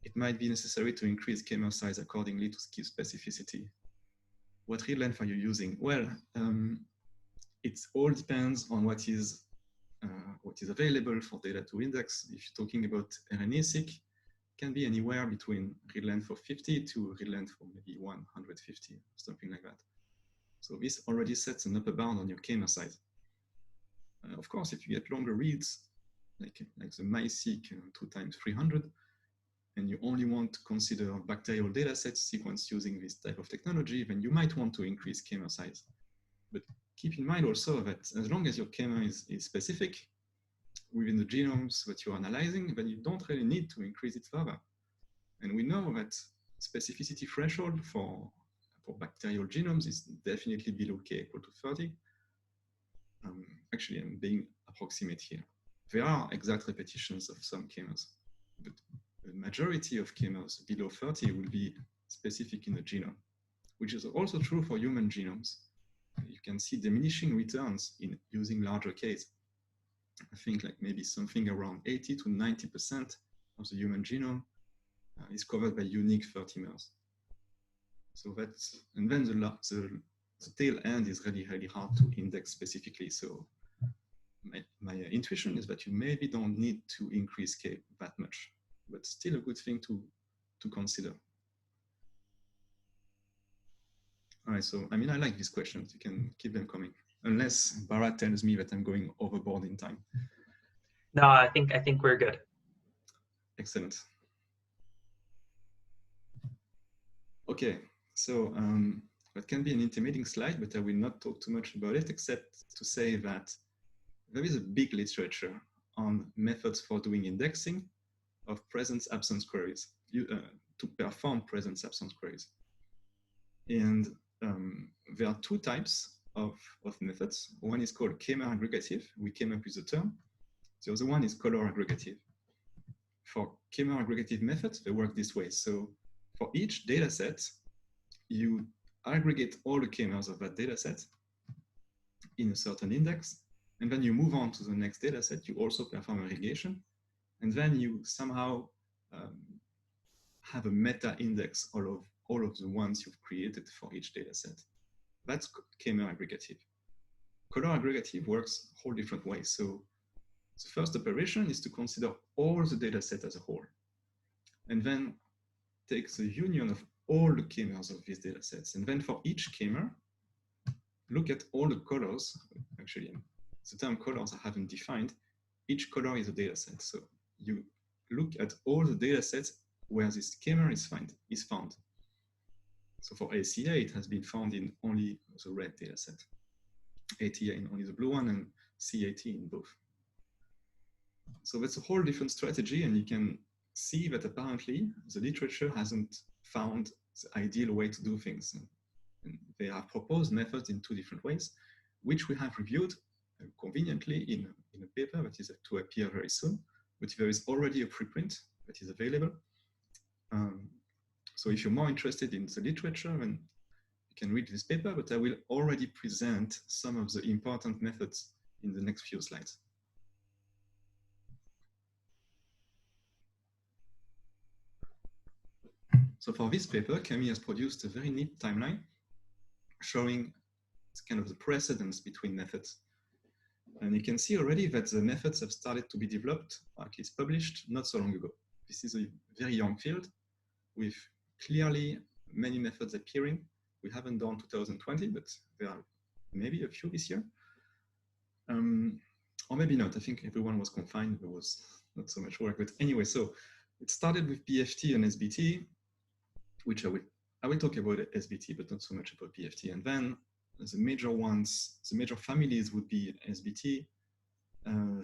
It might be necessary to increase K-mer size accordingly to keep specificity. What read length are you using? Well, it all depends on what is available for data to index. If you're talking about RNA-seq, it can be anywhere between read length of 50 to read length of maybe 150, something like that. So this already sets an upper bound on your K-mer size. Of course, if you get longer reads, like the MySeq 2x300, and you only want to consider bacterial data sets sequenced using this type of technology, then you might want to increase K-mer size. But keep in mind also that as long as your K-mer is specific within the genomes that you're analyzing, then you don't really need to increase it further. And we know that specificity threshold for for bacterial genomes is definitely below k equal to 30. Actually, I'm being approximate here. There are exact repetitions of some K-mers, but the majority of K-mers below 30 will be specific in the genome, which is also true for human genomes. You can see diminishing returns in using larger Ks. I think like maybe something around 80 to 90% of the human genome is covered by unique 30mers. So that's, and then the tail end is really, really hard to index specifically. So my intuition is that you maybe don't need to increase K that much, but still a good thing to consider. All right, so I mean, I like these questions. You can keep them coming, unless Bharat tells me that I'm going overboard in time. No, I think we're good. Excellent. Okay, so that can be an intimidating slide, but I will not talk too much about it, except to say that there is a big literature on methods for doing indexing of presence-absence queries, to perform presence-absence queries. And there are two types of methods. One is called K-mer aggregative. We came up with the term. The other one is color aggregative. For K-mer aggregative methods, they work this way. So for each data set, you aggregate all the K-mers of that data set in a certain index, and then you move on to the next data set. You also perform aggregation, and then you somehow have a meta index all of the ones you've created for each data set. That's K-mer aggregative. Color aggregative works a whole different way. So the first operation is to consider all the data set as a whole, and then take the union of all the K-mers of these data sets. And then for each K-mer, look at all the colors. Actually, the term colors I haven't defined. Each color is a data set. So you look at all the data sets where this K-mer is found. So for ACA, it has been found in only the red data set, ATA in only the blue one, and CAT in both. So that's a whole different strategy, and you can see that apparently the literature hasn't found the ideal way to do things. And they have proposed methods in two different ways, which we have reviewed conveniently in a paper that is to appear very soon, but there is already a preprint that is available. So if you're more interested in the literature, then you can read this paper, but I will already present some of the important methods in the next few slides. So for this paper, Camille has produced a very neat timeline showing kind of the precedence between methods. And you can see already that the methods have started to be developed, or at least published, not so long ago. This is a very young field with clearly many methods appearing. We haven't done 2020, but there are maybe a few this year. Or maybe not. I think everyone was confined. There was not so much work. But anyway, so it started with BFT and SBT, which I will talk about SBT, but not so much about BFT. And then the major ones, the major families would be SBT,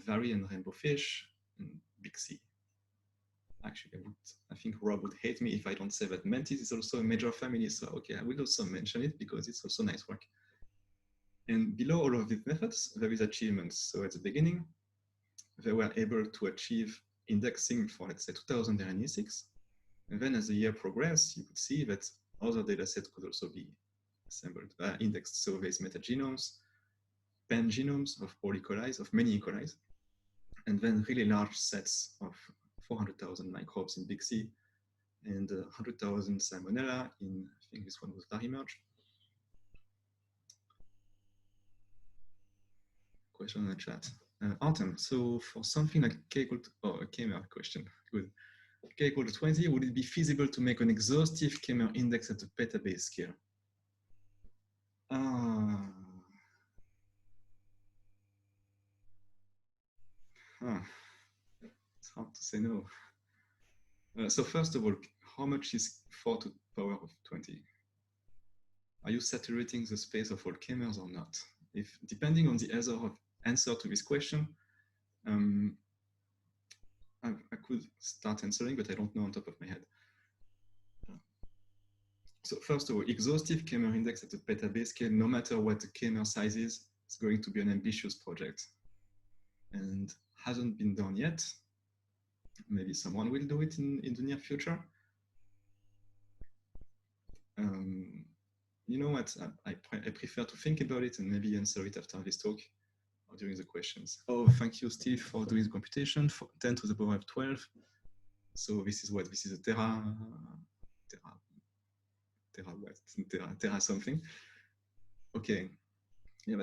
Vari and Rainbow Fish, and Big C. Actually, I think Rob would hate me if I don't say that Mantis is also a major family. So, okay, I will also mention it because it's also nice work. And below all of these methods, there is achievements. So at the beginning, they were able to achieve indexing for, let's say, 2006. And then as the year progressed, you could see that other data sets could also be assembled, indexed. So there's metagenomes, Penn genomes of all E. coli, of many E. coli, and then really large sets of 400,000 microbes in Big C and 100,000 Salmonella in, I think this one was Varimerge. Question in the chat. Artem, so for something like K equal to, oh, a K-mer question, good. K equal to 20, would it be feasible to make an exhaustive K-mer index at the petabase scale? It's hard to say no. So first of all, how much is 4 to the power of 20? Are you saturating the space of all K-mers or not? If depending on the answer to this question, I could start answering, but I don't know on top of my head. So first of all, exhaustive K-mer index at the petabase scale, no matter what the K-mer size is going to be an ambitious project and hasn't been done yet. Maybe someone will do it in the near future. You know what, I prefer to think about it and maybe answer it after this talk or during the questions. Oh, thank you, Steve, for doing the computation for 10 to the power of 12. So this is what? This is a tera something. Okay, yeah,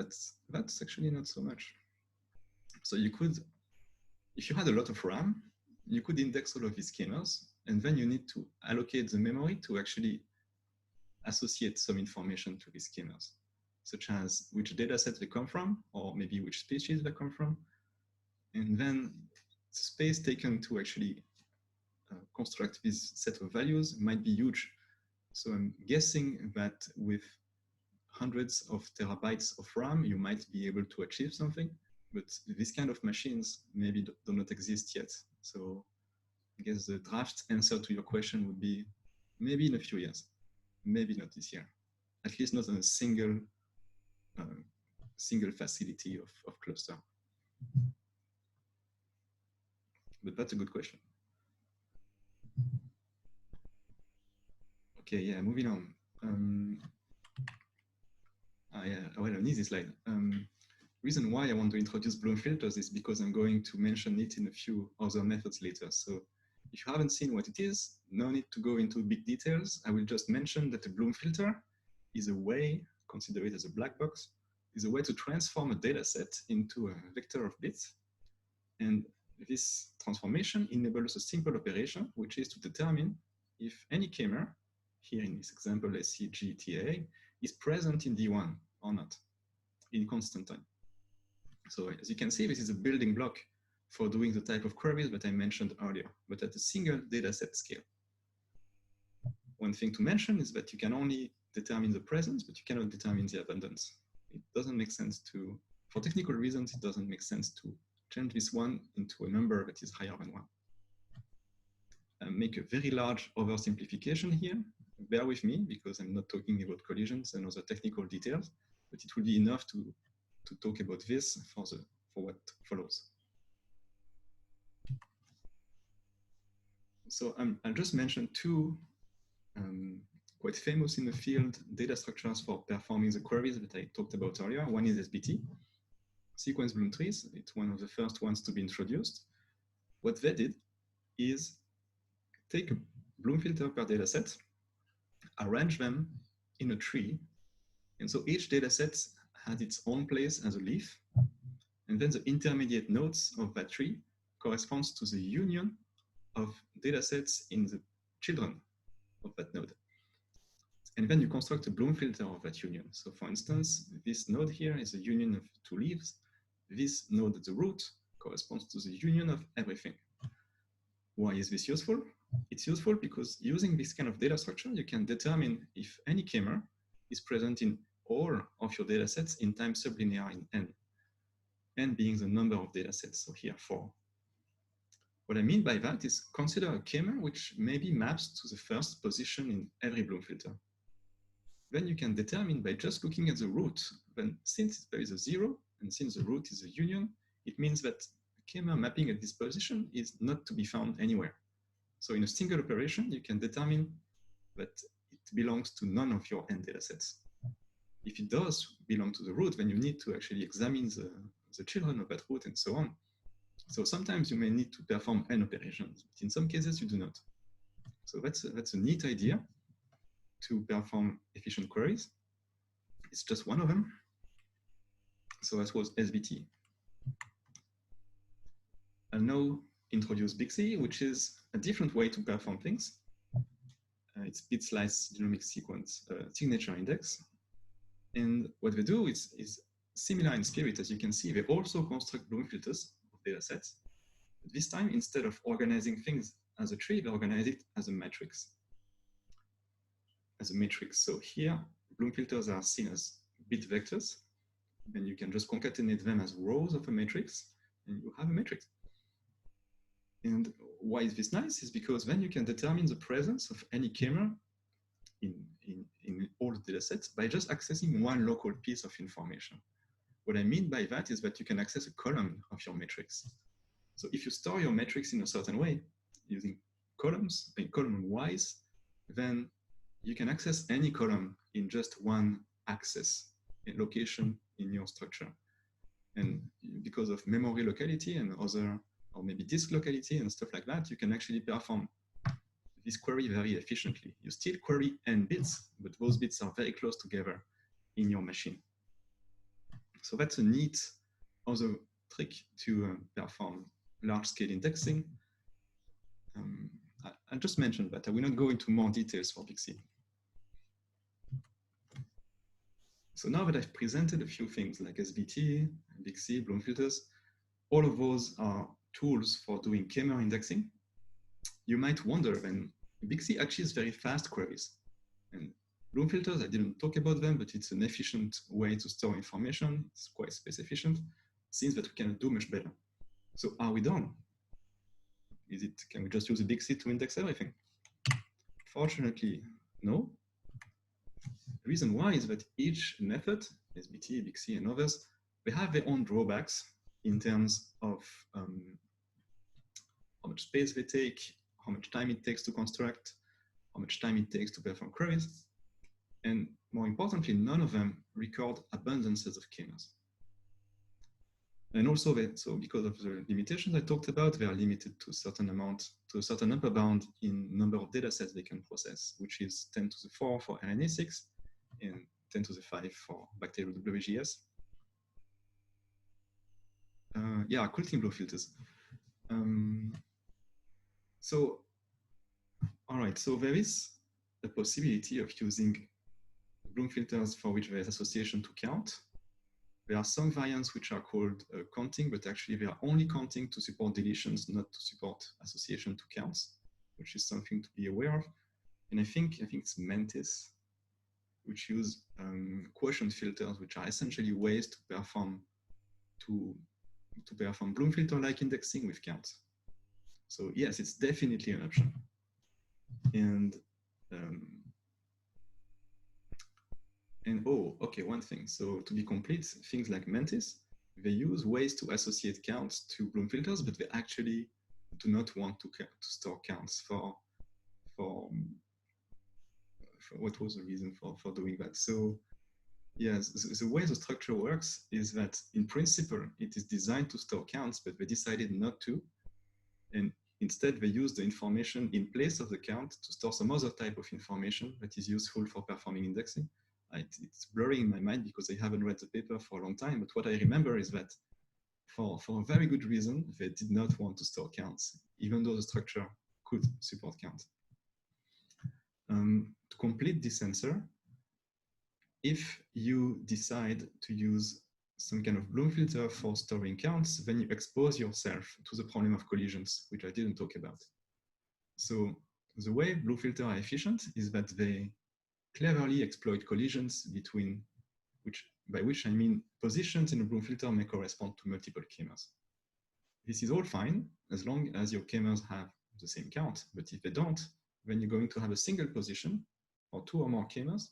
that's actually not so much. So you could, if you had a lot of RAM, you could index all of these schemers, and then you need to allocate the memory to actually associate some information to these schemers, such as which data set they come from, or maybe which species they come from. And then the space taken to actually construct this set of values might be huge. So I'm guessing that with hundreds of terabytes of RAM, you might be able to achieve something, but this kind of machines maybe do not exist yet. So I guess the draft answer to your question would be maybe in a few years, maybe not this year, at least not on a single facility of cluster. But that's a good question. Okay, yeah, moving on. Yeah, well, I need this slide. Reason why I want to introduce Bloom filters is because I'm going to mention it in a few other methods later. So if you haven't seen what it is, no need to go into big details. I will just mention that a Bloom filter is a way, consider it as a black box, is a way to transform a data set into a vector of bits. And this transformation enables a simple operation, which is to determine if any K-mer, here in this example, let's see GTA, is present in D1 or not in constant time. So as you can see, this is a building block for doing the type of queries that I mentioned earlier, but at a single dataset scale. One thing to mention is that you can only determine the presence, but you cannot determine the abundance. It doesn't make sense to, for technical reasons, it doesn't make sense to change this one into a number that is higher than 1. Make a very large oversimplification here. Bear with me because I'm not talking about collisions and other technical details, but it will be enough to talk about this for what follows. So I'll just mention two quite famous in the field data structures for performing the queries that I talked about earlier. One is SBT, sequence Bloom trees. It's one of the first ones to be introduced. What they did is take a Bloom filter per data set, arrange them in a tree. And so each data set had its own place as a leaf. And then the intermediate nodes of that tree corresponds to the union of data sets in the children of that node. And then you construct a Bloom filter of that union. So for instance, this node here is a union of 2 leaves. This node at the root corresponds to the union of everything. Why is this useful? It's useful because using this kind of data structure, you can determine if any K-mer is present in all of your data sets in time sublinear in n. N being the number of data sets, so here 4. What I mean by that is consider a K-mer which maybe maps to the first position in every Bloom filter. Then you can determine by just looking at the root, then since there is a 0, and since the root is a union, it means that K-mer mapping at this position is not to be found anywhere. So in a single operation, you can determine that it belongs to none of your n data sets. If it does belong to the root, then you need to actually examine the children of that root and so on. So sometimes you may need to perform n operations, but in some cases you do not. So that's a neat idea to perform efficient queries. It's just one of them. So that was SBT. I'll now introduce BigC, which is a different way to perform things. It's bit slice genomic sequence signature index. And what they do is similar in spirit. As you can see, they also construct Bloom filters of data sets. But this time, instead of organizing things as a tree, they organize it as a matrix. So here, Bloom filters are seen as bit vectors. And you can just concatenate them as rows of a matrix, and you have a matrix. And why is this nice? Is because then you can determine the presence of any K-mer in in all the datasets by just accessing one local piece of information. What I mean by that is that you can access a column of your matrix. So if you store your matrix in a certain way, using columns, column-wise, then you can access any column in just one access location in your structure. And because of memory locality and other, or maybe disk locality and stuff like that, you can actually perform this query very efficiently. You still query n bits, but those bits are very close together in your machine. So that's a neat other trick to perform large-scale indexing. I just mentioned that. I will not go into more details for BigC. So now that I've presented a few things like SBT, BigC, Bloom filters, all of those are tools for doing K-mer indexing. You might wonder, then BigC achieves very fast queries. And Bloom filters, I didn't talk about them, but it's an efficient way to store information. It's quite space efficient. Seems that we can do much better. So are we done? Can we just use a BigC to index everything? Fortunately, no. The reason why is that each method, SBT, BigC, and others, they have their own drawbacks in terms of how much space they take, how much time it takes to construct, how much time it takes to perform queries, and more importantly, none of them record abundances of K-mers. And also, so because of the limitations I talked about, they are limited to a certain amount, to a certain upper bound in number of data sets they can process, which is 10 to the 4 for RNA-6 and 10 to the 5 for bacterial WGS. Yeah, quilting blow filters. So, all right, so there is a possibility of using Bloom filters for which there is association to count. There are some variants which are called counting, but actually they are only counting to support deletions, not to support association to counts, which is something to be aware of. And I think it's Mantis, which use quotient filters, which are essentially ways to perform Bloom filter-like indexing with counts. So yes, it's definitely an option. And oh, okay, one thing. So to be complete, things like Mantis, they use ways to associate counts to Bloom filters, but they actually do not want to store counts for what was the reason for doing that. So yes, the way the structure works is that in principle, it is designed to store counts, but they decided not to. And instead, they use the information in place of the count to store some other type of information that is useful for performing indexing. It's blurring in my mind because I haven't read the paper for a long time, but what I remember is that for a very good reason, they did not want to store counts, even though the structure could support counts. To complete this answer, if you decide to use some kind of Bloom filter for storing counts, then you expose yourself to the problem of collisions, which I didn't talk about. So the way Bloom filters are efficient is that they cleverly exploit collisions between, by which I mean positions in a Bloom filter may correspond to multiple K-mers. This is all fine as long as your K-mers have the same count, but if they don't, then you're going to have a single position or two or more K-mers,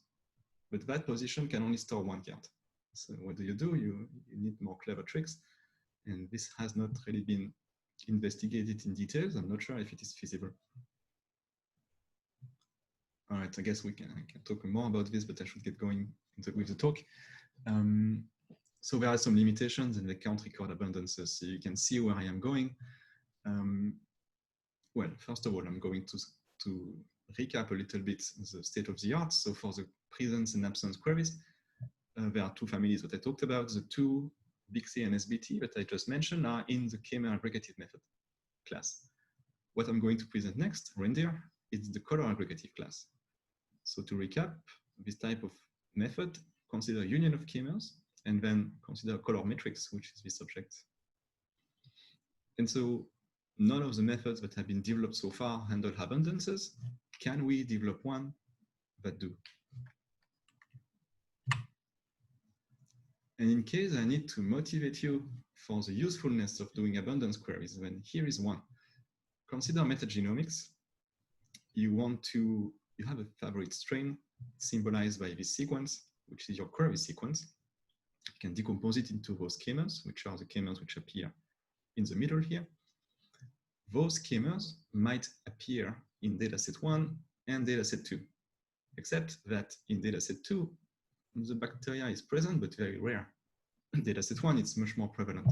but that position can only store one count. So what do? You need more clever tricks, and this has not really been investigated in details. I'm not sure if it is feasible. All right, I guess I can talk more about this, but I should get going with the talk. So there are some limitations and they can't record abundances. So you can see where I am going. Well, first of all, I'm going to recap a little bit the state of the art. So for the presence and absence queries, there are two families that I talked about. The two BigC and SBT that I just mentioned are in the K-mer aggregative method class. What I'm going to present next, reindeer, is the color aggregative class. So to recap, this type of method, consider union of K-mers, and then consider color matrix, which is this object. And so none of the methods that have been developed so far handle abundances. Can we develop one that do? And in case I need to motivate you for the usefulness of doing abundance queries, then here is one. Consider metagenomics. You have a favorite strain symbolized by this sequence, which is your query sequence. You can decompose it into those K-mers, which are the K-mers which appear in the middle here. Those K-mers might appear in dataset 1 and dataset 2, except that in dataset 2, the bacteria is present but very rare. In dataset 1, it's much more prevalent.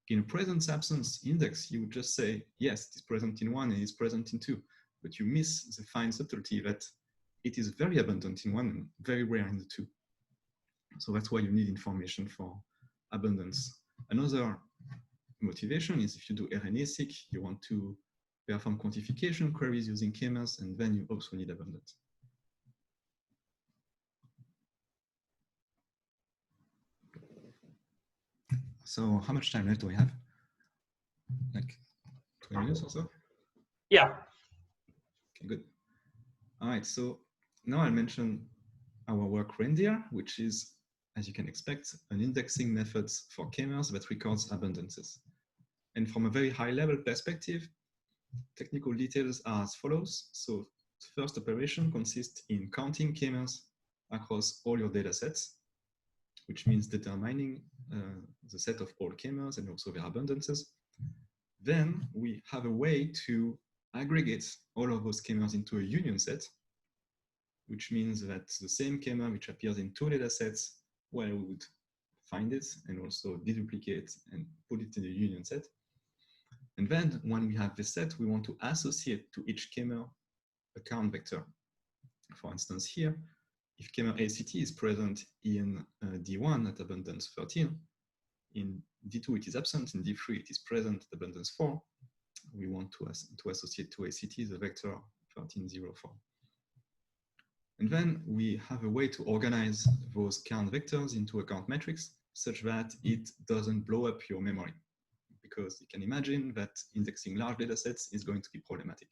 In presence-absence index, you would just say, yes, it is present in 1 and it's present in 2, but you miss the fine subtlety that it is very abundant in 1 and very rare in the 2. So that's why you need information for abundance. Another motivation is if you do RNA-seq, you want to perform quantification queries using K-mers, and then you also need abundance. So how much time left do we have? Like 20 minutes or so? Yeah. Okay, good. All right, so now I'll mention our work Reindeer, which is, as you can expect, an indexing method for K-mers that records abundances. And from a very high level perspective, technical details are as follows. So the first operation consists in counting K-mers across all your data sets, which means determining the set of all K-mers and also their abundances. Then we have a way to aggregate all of those K-mers into a union set, which means that the same K-mer which appears in two data sets, well, we would find it and also deduplicate and put it in a union set. And then when we have this set, we want to associate to each K-mer a count vector. For instance, here, if K-mer ACT is present in D1 at abundance 13, in D2 it is absent, in D3 it is present at abundance 4, we want to associate to ACT the vector 1304. And then we have a way to organize those count vectors into a count matrix such that it doesn't blow up your memory, because you can imagine that indexing large data sets is going to be problematic.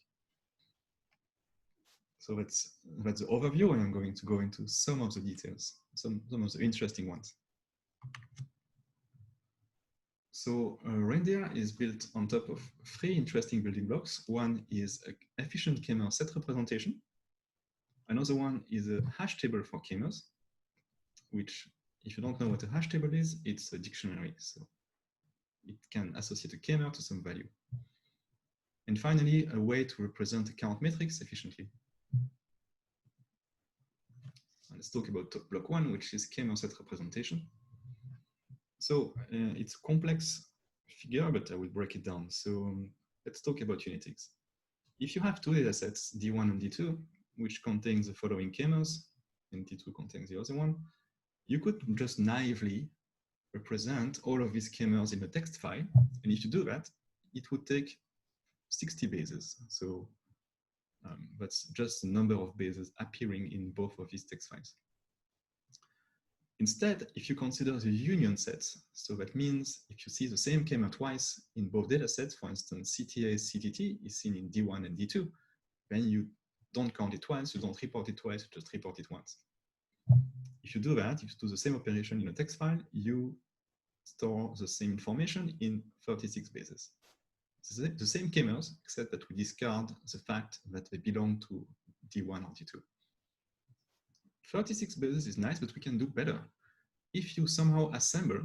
So that's the overview, and I'm going to go into some of the details, some of the interesting ones. So Reindeer is built on top of three interesting building blocks. One is an efficient K-mer set representation. Another one is a hash table for K-mers, which, if you don't know what a hash table is, it's a dictionary. So it can associate a K-mer to some value. And finally, a way to represent a count matrix efficiently. Let's talk about block one, which is K-mer set representation. So it's a complex figure, but I will break it down. So let's talk about unitics. If you have two data sets, D1 and D2, which contains the following K-mers, and D2 contains the other one, you could just naively represent all of these K-mers in a text file. And if you do that, it would take 60 bases. So that's just the number of bases appearing in both of these text files. Instead, if you consider the union sets, so that means if you see the same K-mer twice in both data sets, for instance, CTA, CTT is seen in D1 and D2, then you don't count it twice, you don't report it twice, you just report it once. If you do that, if you do the same operation in a text file, you store the same information in 36 bases. The same K-mers, except that we discard the fact that they belong to D1 or D2. 36 bases is nice, but we can do better. If you somehow assemble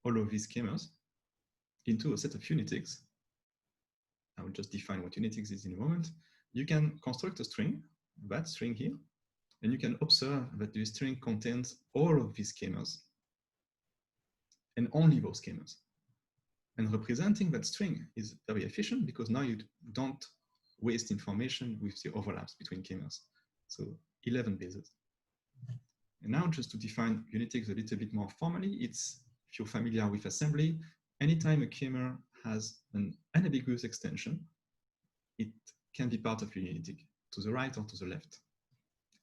all of these K-mers into a set of unitics, I will just define what unitics is in a moment, you can construct a string, that string here, and you can observe that the string contains all of these K-mers and only those K-mers. And representing that string is very efficient because now you don't waste information with the overlaps between K-mers. So 11 bases. And now just to define unitics a little bit more formally, it's, if you're familiar with assembly, anytime a K-mer has an unambiguous extension, it can be part of a unitic, to the right or to the left.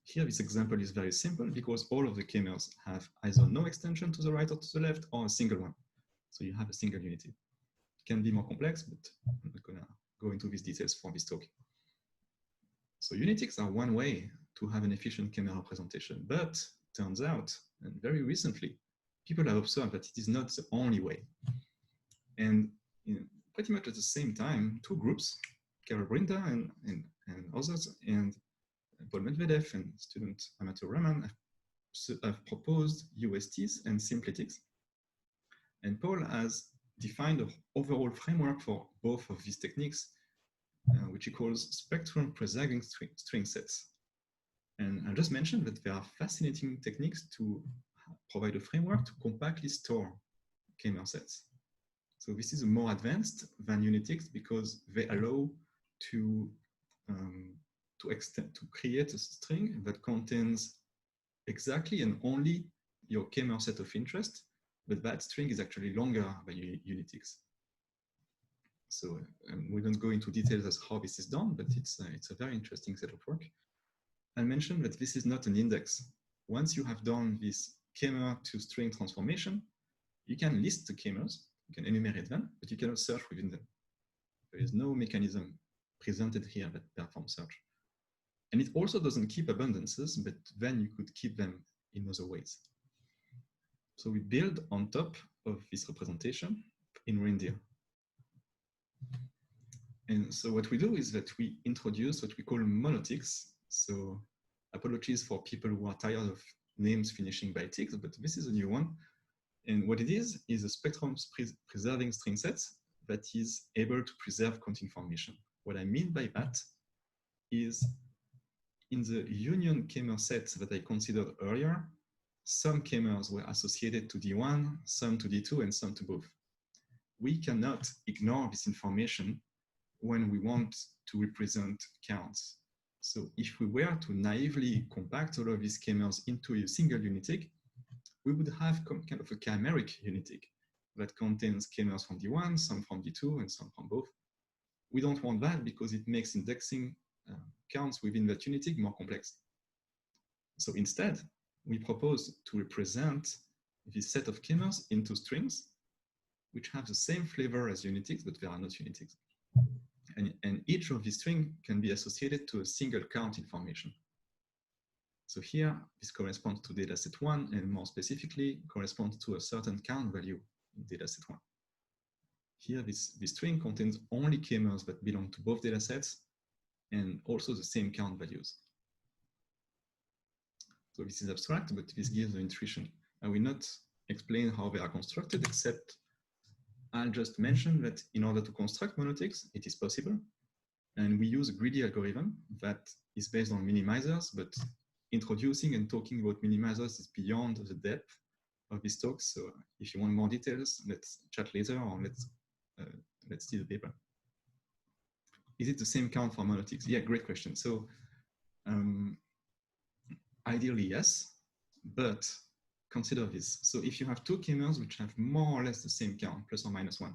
Here, this example is very simple because all of the K-mers have either no extension to the right or to the left or a single one. So you have a single unity. It can be more complex, but I'm not gonna go into these details for this talk. So unitics are one way to have an efficient K-mer representation, but turns out, and very recently, people have observed that it is not the only way. And pretty much at the same time, two groups, Carol Brinda and others, and Paul Medvedev and student Amateur Raman have proposed USTs and simpletics. And Paul has defined an overall framework for both of these techniques, which he calls spectrum preserving string sets. And I just mentioned that there are fascinating techniques to provide a framework to compactly store K-mer sets. So this is more advanced than Unitics because they allow to create a string that contains exactly and only your K-mer set of interest, but that string is actually longer than Unitics. So we don't go into details as how this is done, but it's a very interesting set of work. I mentioned that this is not an index. Once you have done this K-mer to string transformation, you can list the K-mers, you can enumerate them, but you cannot search within them. There is no mechanism presented here that performs search. And it also doesn't keep abundances, but then you could keep them in other ways. So we build on top of this representation in reindeer. And so what we do is that we introduce what we call monotics. So apologies for people who are tired of names finishing by ticks, but this is a new one. And what it is a spectrum preserving string set that is able to preserve count information. What I mean by that is in the union K-mer set that I considered earlier, some K-mers were associated to D1, some to D2, and some to both. We cannot ignore this information when we want to represent counts. So if we were to naively compact all of these K-mers into a single unitic, we would have kind of a chimeric unitic that contains K-mers from D1, some from D2, and some from both. We don't want that because it makes indexing counts within that unitic more complex. So instead, we propose to represent this set of K-mers into strings, which have the same flavor as unitics, but they are not unitics. And each of these strings can be associated to a single count information. So here, this corresponds to dataset 1, and more specifically, corresponds to a certain count value in dataset 1. Here, this string contains only K-mers that belong to both datasets, and also the same count values. So this is abstract, but this gives the intuition. I will not explain how they are constructed, except I'll just mention that in order to construct monotics, it is possible. And we use a greedy algorithm that is based on minimizers, but introducing and talking about minimizers is beyond the depth of this talk. So if you want more details, let's chat later, or let's see the paper. Is it the same count for monotics? Yeah, great question. So ideally, yes, but consider this. So if you have two K-mers which have more or less the same count, plus or minus 1,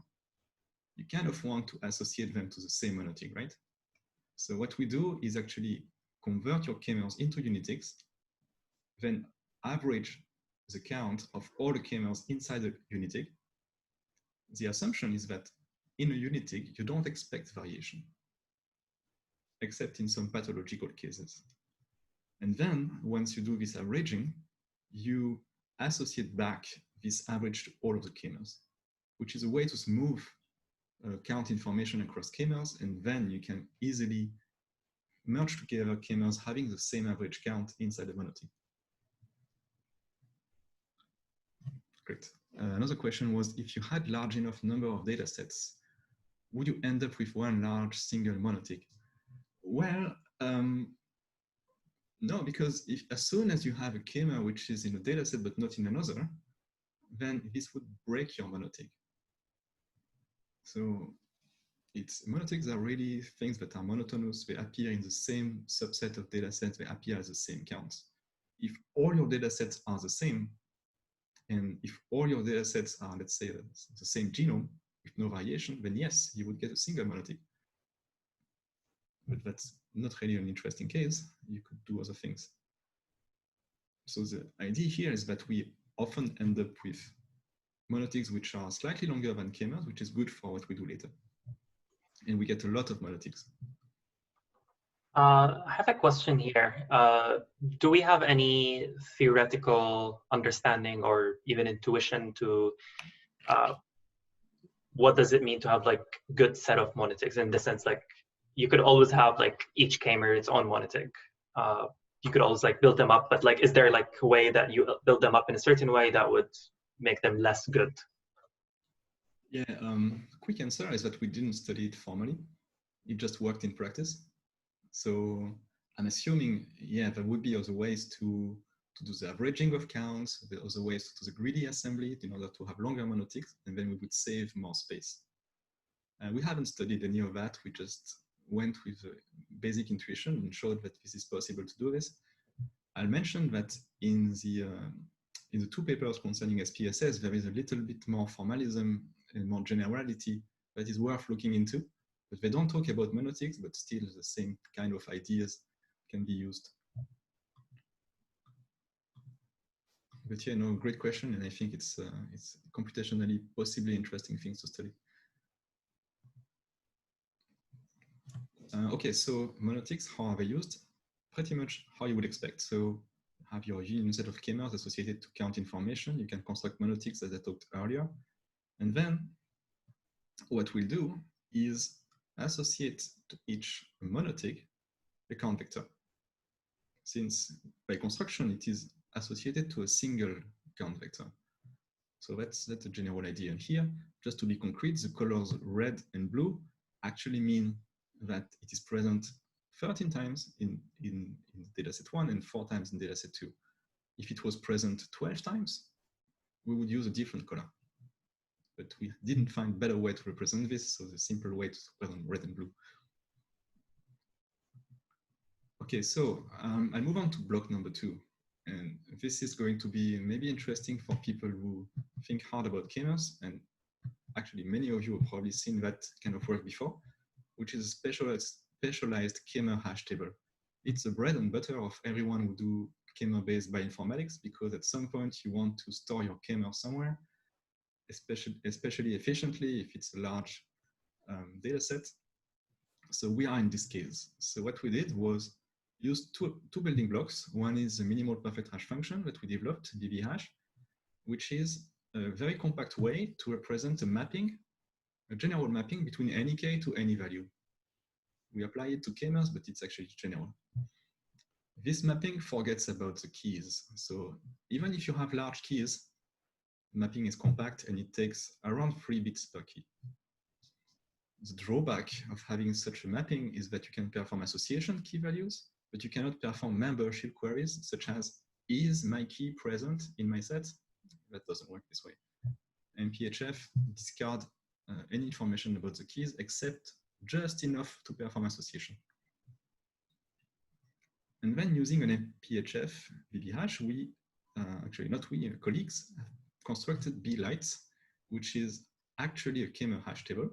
you kind of want to associate them to the same monotic, right? So what we do is actually convert your K-mers into unitics, then average the count of all the K-mers inside the unitic. The assumption is that in a unitic, you don't expect variation, except in some pathological cases. And then once you do this averaging, you associate back this average to all of the K-mers, which is a way to smooth count information across K-mers, and then you can easily merge together K-mers having the same average count inside the monotic. Great. Another question was, if you had large enough number of data sets, would you end up with one large single monotic? Well, no, because as soon as you have a K-mer which is in a data set but not in another, then this would break your monotic. So monotics are really things that are monotonous. They appear in the same subset of data sets. They appear as the same counts. If all your data sets are the same, and if all your data sets are, let's say, the same genome with no variation, then yes, you would get a single monotic. But that's not really an interesting case. You could do other things. So the idea here is that we often end up with monotics which are slightly longer than K-mers, which is good for what we do later. And we get a lot of monotics. I have a question here. Do we have any theoretical understanding or even intuition to what does it mean to have like good set of monotics, in the sense like you could always have like each K-mer its own monotic, you could always like build them up, but like, is there like a way that you build them up in a certain way that would make them less good? Yeah, quick answer is that we didn't study it formally. It just worked in practice. So I'm assuming, yeah, there would be other ways to do the averaging of counts, the other ways to do the greedy assembly in order to have longer monotics, and then we would save more space. We haven't studied any of that. We just went with basic intuition and showed that this is possible to do this. I'll mention that in the two papers concerning SPSS, there is a little bit more formalism and more generality that is worth looking into. But they don't talk about monotics, but still the same kind of ideas can be used. But yeah, no, great question, and I think it's computationally possibly interesting things to study. Okay, so monotics, how are they used? Pretty much how you would expect. So have your union set of K-mers associated to count information. You can construct monotics as I talked earlier. And then what we'll do is associate to each monotic a count vector. Since by construction, it is associated to a single count vector. So that's a general idea. And here, just to be concrete, the colors red and blue actually mean that it is present 13 times in dataset 1 and 4 times in dataset 2. If it was present 12 times, we would use a different color. But we didn't find a better way to represent this, so the simple way to represent red and blue. Okay, so I'll move on to block number 2. And this is going to be maybe interesting for people who think hard about K-mers, and actually many of you have probably seen that kind of work before, which is a specialized K-mer hash table. It's the bread and butter of everyone who do K-mer-based bioinformatics, because at some point you want to store your K-mer somewhere, especially efficiently if it's a large data set. So we are in this case. So what we did was use two building blocks. One is the minimal perfect hash function that we developed, BB-hash, which is a very compact way to represent a mapping, a general mapping between any K to any value. We apply it to K-mers, but it's actually general. This mapping forgets about the keys. So even if you have large keys, mapping is compact and it takes around 3 bits per key. The drawback of having such a mapping is that you can perform association key values, but you cannot perform membership queries such as, is my key present in my set? That doesn't work this way. And PHF discard any information about the keys except just enough to perform association. And then using an PHF BB-hash, we, actually not we, colleagues, constructed B-lights, which is actually a K-mer hash table.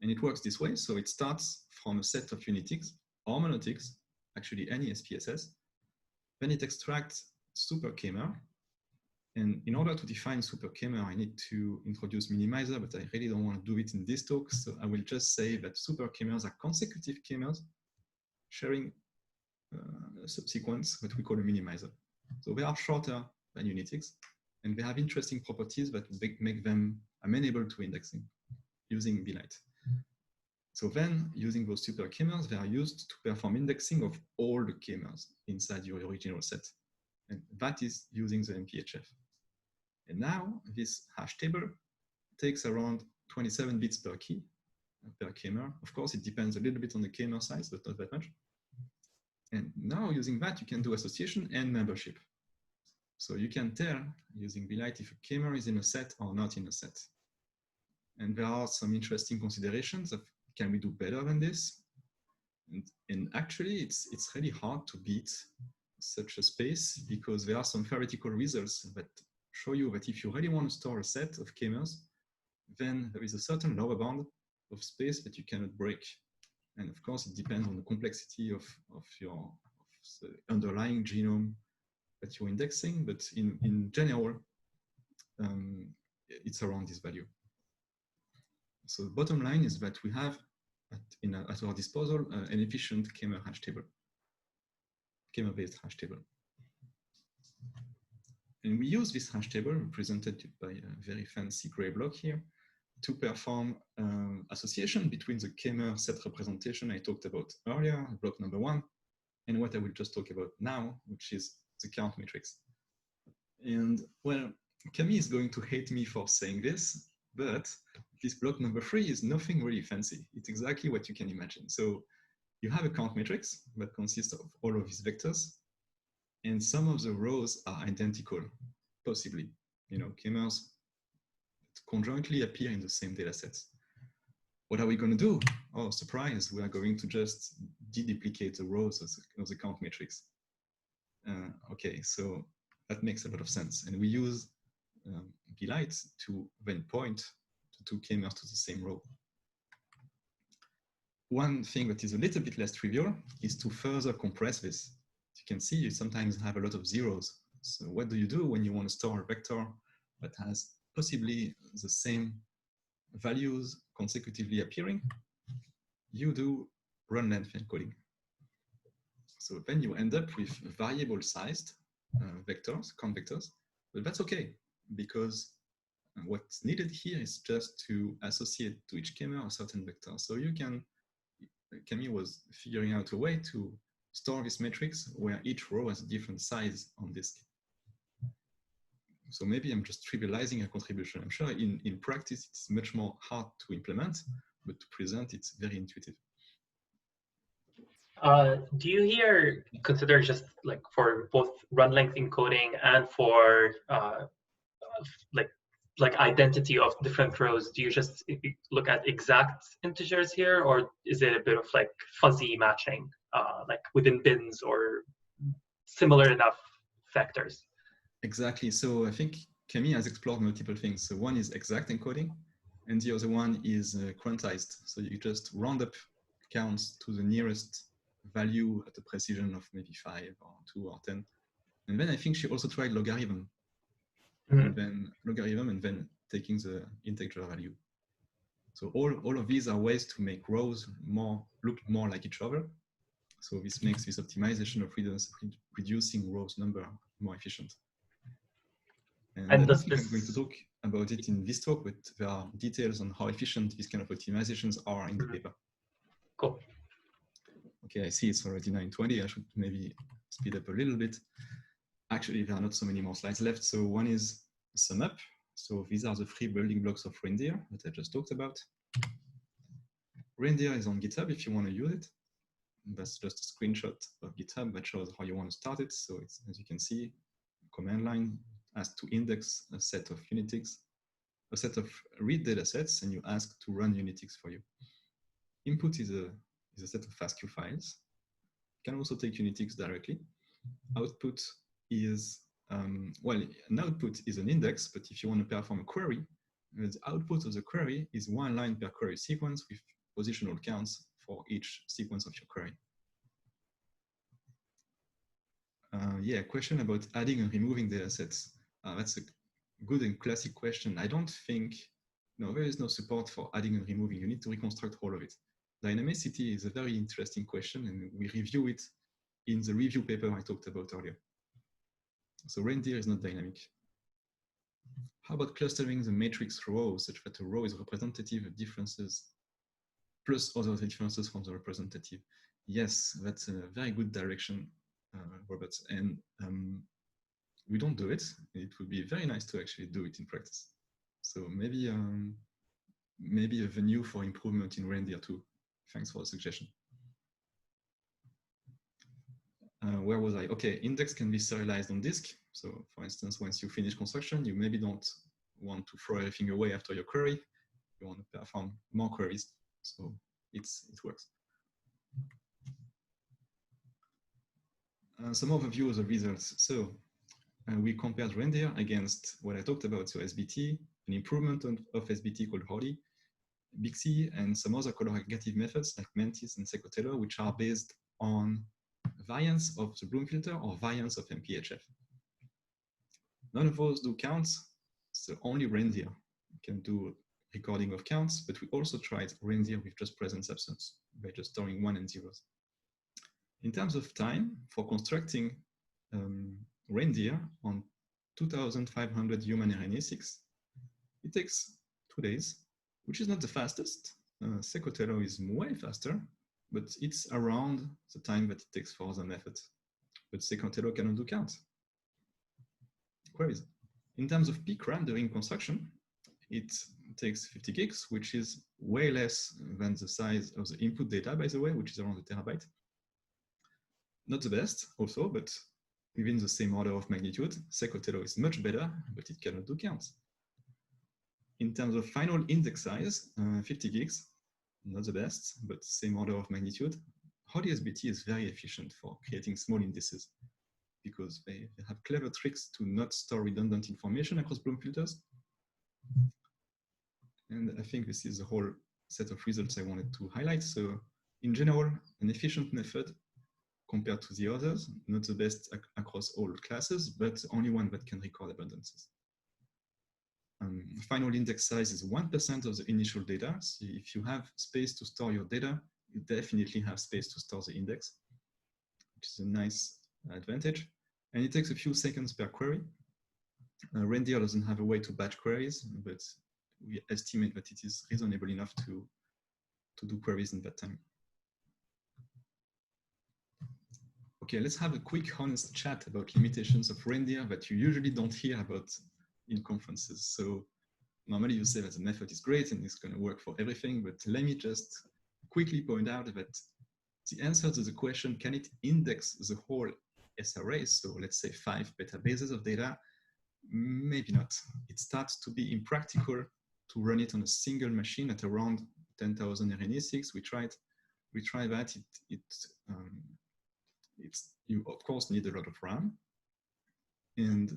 And it works this way. So it starts from a set of unitics or monotics, actually any SPSS. Then it extracts super K-mer. And in order to define super K-mer, I need to introduce minimizer, but I really don't want to do it in this talk. So I will just say that super K-mers are consecutive K-mers sharing a subsequence, what we call a minimizer. So they are shorter than unitics, and they have interesting properties that make them amenable to indexing using B-light. So then, using those super K-mers, they are used to perform indexing of all the K-mers inside your original set. And that is using the MPHF. And now, this hash table takes around 27 bits per key, per K-mer. Of course, it depends a little bit on the K-mer size, but not that much. And now, using that, you can do association and membership. So you can tell, using B-light, if a K-mer is in a set or not in a set. And there are some interesting considerations of, can we do better than this? And actually, it's really hard to beat such a space, because there are some theoretical results that show you that if you really want to store a set of K-mers, then there is a certain lower bound of space that you cannot break. And of course, it depends on the complexity of the underlying genome that you're indexing, but in general, it's around this value. So the bottom line is that we have at our disposal an efficient K-mer hash table, K-mer-based hash table. And we use this hash table, represented by a very fancy gray block here, to perform association between the K-mer set representation I talked about earlier, block number 1, and what I will just talk about now, which is the count matrix. And well, Camille is going to hate me for saying this, but this block number 3 is nothing really fancy. It's exactly what you can imagine. So you have a count matrix that consists of all of these vectors, and some of the rows are identical, possibly. You know, K-mers conjointly appear in the same data sets. What are we going to do? Oh, surprise, we are going to just deduplicate the rows of the count matrix. Okay, so that makes a lot of sense. And we use blight to then point the 2 K-mers to the same row. One thing that is a little bit less trivial is to further compress this. As you can see, you sometimes have a lot of zeros. So what do you do when you want to store a vector that has possibly the same values consecutively appearing? You do run length encoding. So then you end up with variable sized vectors, count vectors, but that's okay, because what's needed here is just to associate to each K-mer a certain vector. So you can, Camille was figuring out a way to store this matrix where each row has a different size on disk. So maybe I'm just trivializing a contribution. I'm sure in practice it's much more hard to implement, but to present it's very intuitive. Do you here consider just like for both run length encoding and for like identity of different rows, do you just look at exact integers here, or is it a bit of like fuzzy matching, like within bins or similar enough factors? Exactly. So I think Camille has explored multiple things. So one is exact encoding, and the other one is quantized. So you just round up counts to the nearest value at a precision of maybe 5 or 2 or 10. And then I think she also tried logarithm. And then logarithm, and then taking the integer value. So all of these are ways to make rows look more like each other. So this makes this optimization of reducing rows number more efficient. And I don't think I'm going to talk about it in this talk, but there are details on how efficient these kind of optimizations are in the paper. Cool. Okay, I see it's already 9:20. I should maybe speed up a little bit. Actually, there are not so many more slides left. So one is sum up. So these are the 3 building blocks of Reindeer that I just talked about. Reindeer is on GitHub if you want to use it. That's just a screenshot of GitHub that shows how you want to start it. So it's, as you can see, command line asks to index a set of unitics, a set of read data sets, and you ask to run unitics for you. Input is a set of FASTQ files. You can also take unitics directly. Output is, well, an output is an index, but if you want to perform a query, the output of the query is 1 line per query sequence with positional counts for each sequence of your query. Yeah, question about adding and removing data sets. That's a good and classic question. I don't think, no, there is no support for adding and removing. You need to reconstruct all of it. Dynamicity is a very interesting question, and we review it in the review paper I talked about earlier. So Reindeer is not dynamic. How about clustering the matrix rows such that a row is representative of differences plus other differences from the representative? Yes, that's a very good direction, Robert. And we don't do it. It would be very nice to actually do it in practice. So maybe maybe a venue for improvement in Reindeer too. Thanks for the suggestion. Where was I? Okay, index can be serialized on disk. So for instance, once you finish construction, you maybe don't want to throw everything away after your query. You want to perform more queries. So it works. Some overview of the results. So we compared Reindeer against what I talked about. So SBT, an improvement of SBT called Holy, Bixi, and some other color aggregative methods like Mantis and Secotello, which are based on variance of the Bloom filter or variance of MPHF. None of those do counts, so only Reindeer can do recording of counts, but we also tried Reindeer with just presence absence by just storing 1 and 0s. In terms of time for constructing Reindeer on 2,500 human RNA-seq, it takes 2 days, which is not the fastest. Secotello is way faster, but it's around the time that it takes for other methods. But Sequentello cannot do count queries. In terms of peak RAM during construction, it takes 50 gigs, which is way less than the size of the input data, by the way, which is around a terabyte. Not the best also, but within the same order of magnitude. Sequentello is much better, but it cannot do counts. In terms of final index size, 50 gigs, not the best, but same order of magnitude. HolySBT is very efficient for creating small indices because they have clever tricks to not store redundant information across Bloom filters. And I think this is the whole set of results I wanted to highlight. So in general, an efficient method compared to the others, not the best across all classes, but only one that can record abundances. Final index size is 1% of the initial data. So if you have space to store your data, you definitely have space to store the index, which is a nice advantage. And it takes a few seconds per query. Reindeer doesn't have a way to batch queries, but we estimate that it is reasonable enough to do queries in that time. Okay, let's have a quick, honest chat about limitations of Reindeer that you usually don't hear about in conferences. So normally you say that the method is great and it's going to work for everything, but let me just quickly point out that the answer to the question, can it index the whole SRA? So let's say 5 petabases of data, maybe not. It starts to be impractical to run it on a single machine at around 10,000 RNA-6. We tried that. You of course need a lot of RAM, and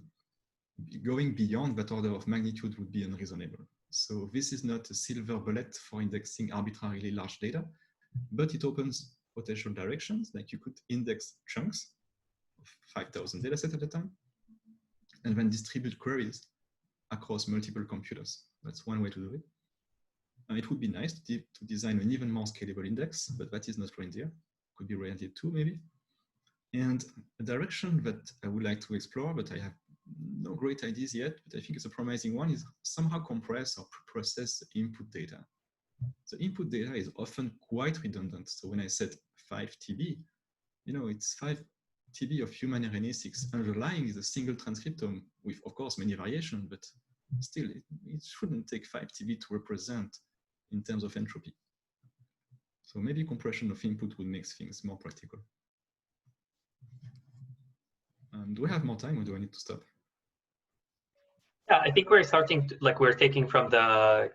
going beyond that order of magnitude would be unreasonable. So this is not a silver bullet for indexing arbitrarily large data, but it opens potential directions. Like you could index chunks of 5,000 datasets at a time, and then distribute queries across multiple computers. That's one way to do it. It would be nice to design an even more scalable index, but that is not Reindeer. Could be Reindeer 2 maybe. And a direction that I would like to explore, but I have no great ideas yet, but I think it's a promising one, is somehow compress or process the input data. The input data is often quite redundant. So when I said 5 TB, you know, it's 5 TB of human RNA-6. Underlying is a single transcriptome with, of course, many variations, but still, it shouldn't take 5 TB to represent in terms of entropy. So maybe compression of input would make things more practical. Do we have more time or do I need to stop? Yeah, I think we're starting to, we're taking from the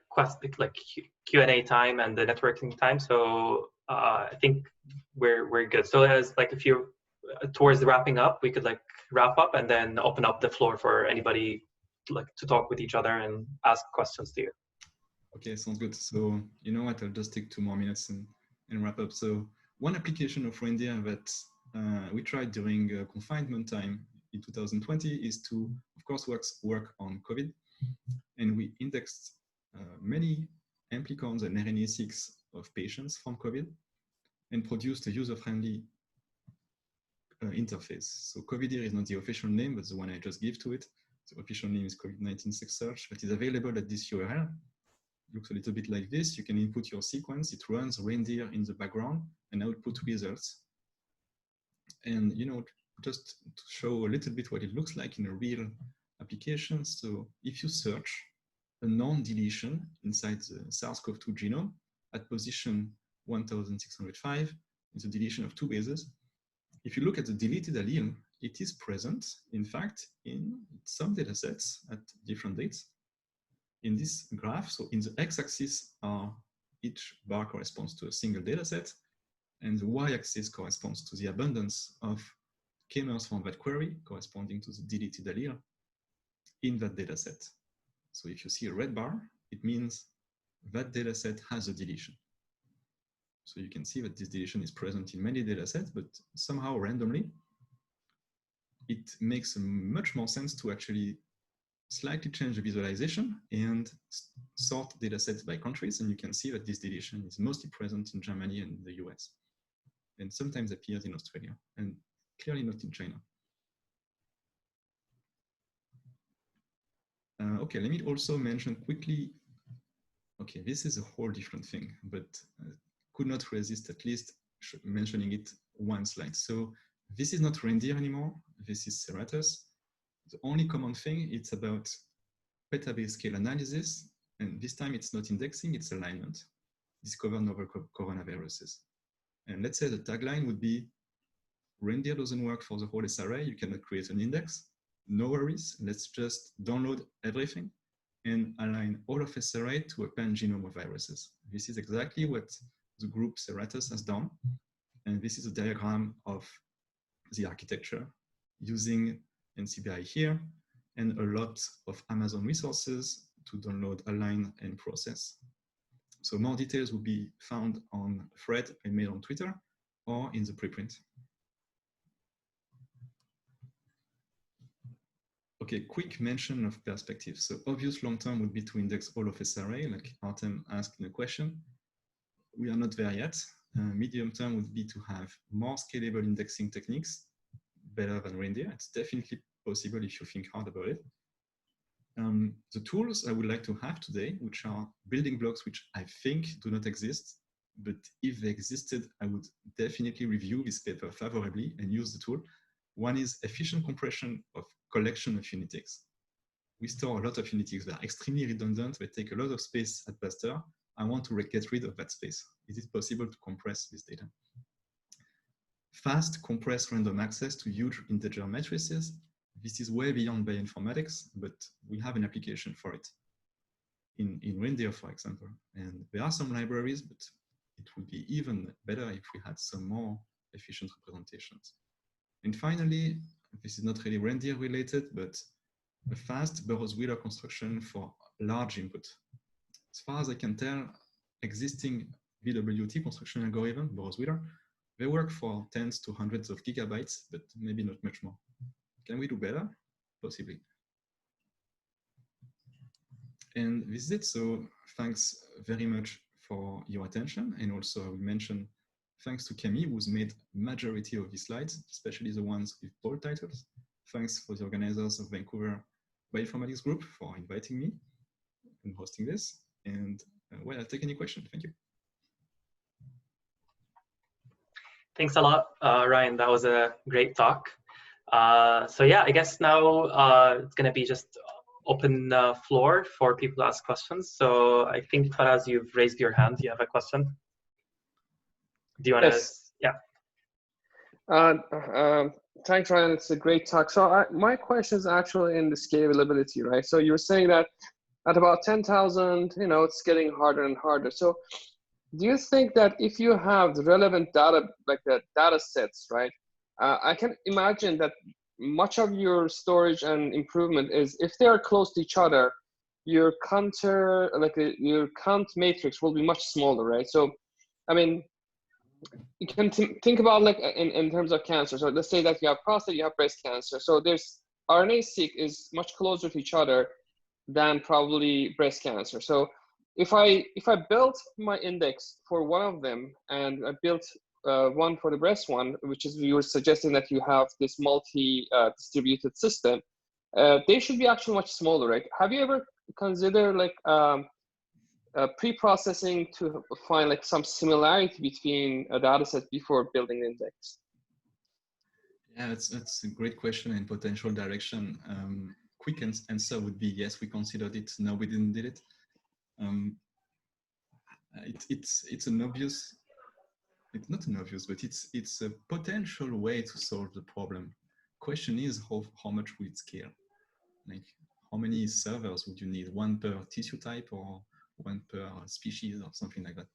Q&A time and the networking time. So I think we're good. So as if you're towards the wrapping up, we could wrap up and then open up the floor for anybody to talk with each other and ask questions to you. Okay, sounds good. So you know what, I'll just take 2 more minutes and wrap up. So one application of Reindeer that we tried during confinement time in 2020 is to, of course, work on COVID. And we indexed many amplicons and RNA-6 of patients from COVID and produced a user-friendly interface. So COVID here is not the official name, but the one I just give to it. The official name is COVID-19 seq search, that is available at this URL. It looks a little bit like this. You can input your sequence. It runs Reindeer in the background and output results. And, you know, just to show a little bit what it looks like in a real application. So if you search a non-deletion inside the SARS-CoV-2 genome at position 1605, it's a deletion of 2 bases. If you look at the deleted allele, it is present, in fact, in some datasets at different dates. In this graph, so in the x-axis, each bar corresponds to a single dataset, and the y-axis corresponds to the abundance of K-mers from that query, corresponding to the deleted allele in that dataset. So if you see a red bar, it means that dataset has a deletion. So you can see that this deletion is present in many datasets, but somehow randomly, it makes much more sense to actually slightly change the visualization and sort datasets by countries. And you can see that this deletion is mostly present in Germany and the US, and sometimes appears in Australia, and clearly not in China. Okay, let me also mention quickly, okay, this is a whole different thing, but could not resist at least mentioning it one slide. So this is not reindeer anymore. This is serratus. The only common thing, it's about petabase scale analysis. And this time it's not indexing, it's alignment. Discover novel coronaviruses. And let's say the tagline would be, reindeer doesn't work for the whole SRA. You cannot create an index. No worries. Let's just download everything and align all of SRA to a pan genome of viruses. This is exactly what the group Serratus has done. And this is a diagram of the architecture using NCBI here and a lot of Amazon resources to download, align, and process. So more details will be found on a thread I made on Twitter or in the preprint. Okay, quick mention of perspective. So obvious long-term would be to index all of SRA, like Artem asked in a question. We are not there yet. Medium-term would be to have more scalable indexing techniques, better than reindeer. It's definitely possible if you think hard about it. The tools I would like to have today, which are building blocks, which I think do not exist, but if they existed, I would definitely review this paper favorably and use the tool. One is efficient compression of collection of unitics. We store a lot of unitics. They are extremely redundant. They take a lot of space at Pasteur. I want to get rid of that space. Is it possible to compress this data? Fast, compressed random access to huge integer matrices. This is way beyond bioinformatics, but we have an application for it in reindeer, for example. And there are some libraries, but it would be even better if we had some more efficient representations. And finally, this is not really reindeer related, but a fast Burrows-Wheeler construction for large input. As far as I can tell, existing VWT construction algorithm, Burrows-Wheeler, they work for tens to hundreds of gigabytes, but maybe not much more. Can we do better? Possibly. And this is it. So thanks very much for your attention. And also I will mention thanks to Camille, who's made majority of these slides, especially the ones with bold titles. Thanks for the organizers of Vancouver Bioinformatics Group for inviting me and hosting this. And well, I'll take any question. Thank you. Thanks a lot, Ryan. That was a great talk. So yeah, I guess now it's going to be just open floor for people to ask questions. So I think, Faraz, you've raised your hand. You have a question. Do you want to? Yes. Yeah. Thanks, Ryan. It's a great talk. So my question is actually in the scalability, right? So you were saying that at about 10,000, you know, it's getting harder and harder. So do you think that if you have the relevant data, like the data sets, right? I can imagine that much of your storage and improvement is if they are close to each other, your counter, like your count matrix will be much smaller, right? So, I mean, you can think about like in terms of cancer. So let's say that you have prostate, you have breast cancer. So there's RNA-seq is much closer to each other than probably breast cancer. So if I built my index for one of them and I built one for the breast one, which is you were suggesting that you have this multi-distributed system, they should be actually much smaller, right? Have you ever considered like pre-processing to find like some similarity between a data set before building the index? Yeah, that's a great question and potential direction. Quick answer would be yes, we considered it. No, we didn't do it. It's an obvious. It's not an obvious, but it's a potential way to solve the problem. Question is how much will it scale? Like how many servers would you need? One per tissue type or one per species or something like that?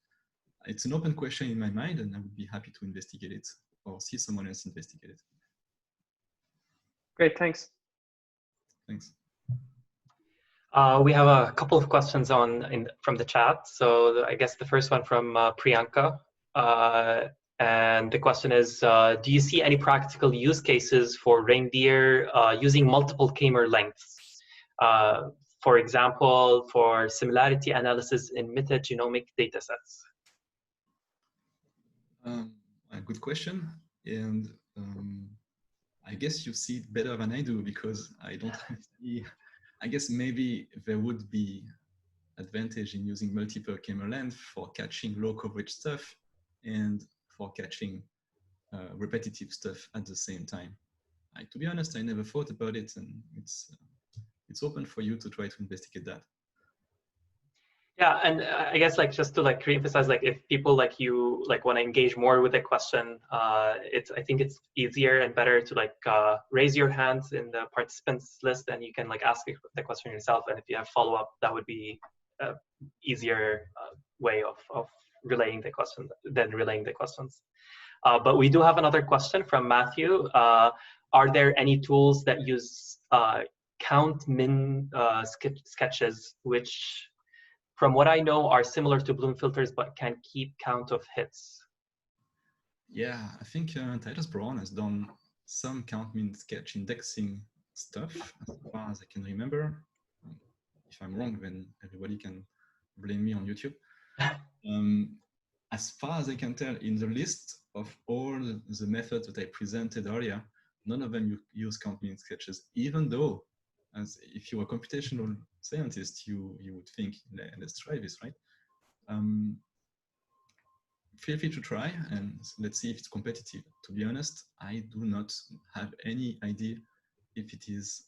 It's an open question in my mind, and I would be happy to investigate it or see someone else investigate it. Great, thanks. Thanks. We have a couple of questions from the chat. So I guess the first one from Priyanka. And the question is, do you see any practical use cases for reindeer using multiple K-mer lengths? For example, for similarity analysis in metagenomic datasets? A good question. And I guess you see it better than I do because I don't see. I guess maybe there would be advantage in using multiple K-mer length for catching low coverage stuff and for catching repetitive stuff at the same time. To be honest, I never thought about it, and it's open for you to try to investigate that. Yeah, and I guess like just to like reemphasize, like if people like you like want to engage more with a question, I think it's easier and better to like raise your hand in the participants list, and you can like ask the question yourself. And if you have follow up, that would be an easier way of relaying the question than relaying the questions. But we do have another question from Matthew. Are there any tools that use count min sketches, which from what I know are similar to Bloom filters, but can keep count of hits? Yeah, I think Titus Brown has done some count min sketch indexing stuff, as far as I can remember. If I'm wrong, then everybody can blame me on YouTube. As far as I can tell, in the list of all the methods that I presented earlier, none of them use count min sketches, even though, as if you're a computational scientist, you would think, let's try this, right? Feel free to try, and let's see if it's competitive. To be honest, I do not have any idea if it is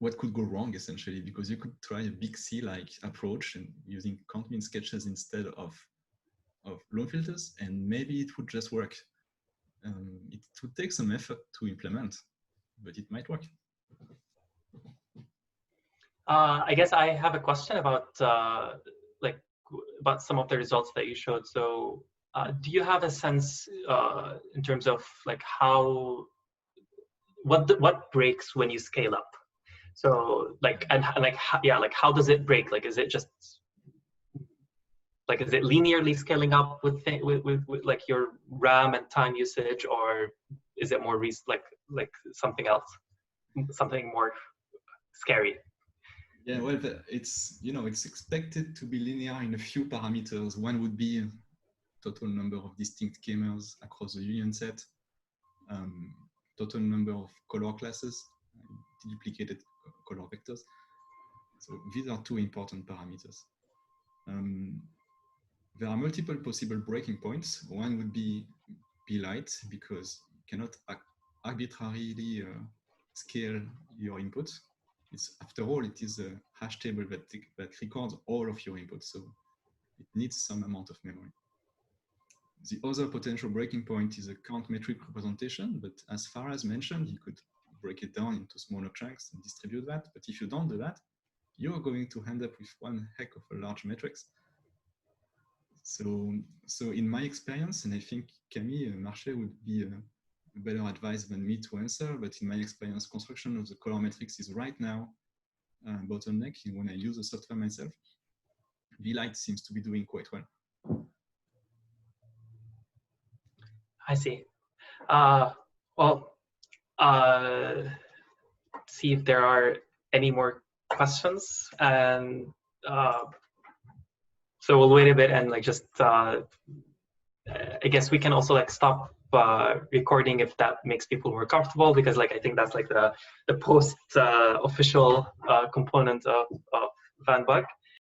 what could go wrong, essentially, because you could try a big C-like approach and using count min sketches instead of Bloom filters, and maybe it would just work. It would take some effort to implement, but it might work. I guess I have a question about about some of the results that you showed. So do you have a sense in terms of like what breaks when you scale up? So like, and like, yeah, like how does it break? Like, is it just like, is it linearly scaling up with like your RAM and time usage, or is it more like something else, something more scary? Yeah, well, it's, you know, it's expected to be linear in a few parameters. One would be total number of distinct K-mers across the union set, total number of color classes, duplicated color vectors. So these are two important parameters. There are multiple possible breaking points. One would be light, because you cannot arbitrarily scale your input. After all, it is a hash table that records all of your inputs, so it needs some amount of memory. The other potential breaking point is a count metric representation, but as far as mentioned, you could break it down into smaller chunks and distribute that. But if you don't do that, you're going to end up with one heck of a large matrix. So in my experience, and I think Camille Marché would be better advice than me to answer, but in my experience, construction of the color matrix is right now bottleneck when I use the software myself. V-Light seems to be doing quite well. I see. See if there are any more questions, and so we'll wait a bit and like just I guess we can also like stop recording if that makes people more comfortable, because like I think that's like the post official component of VanBug.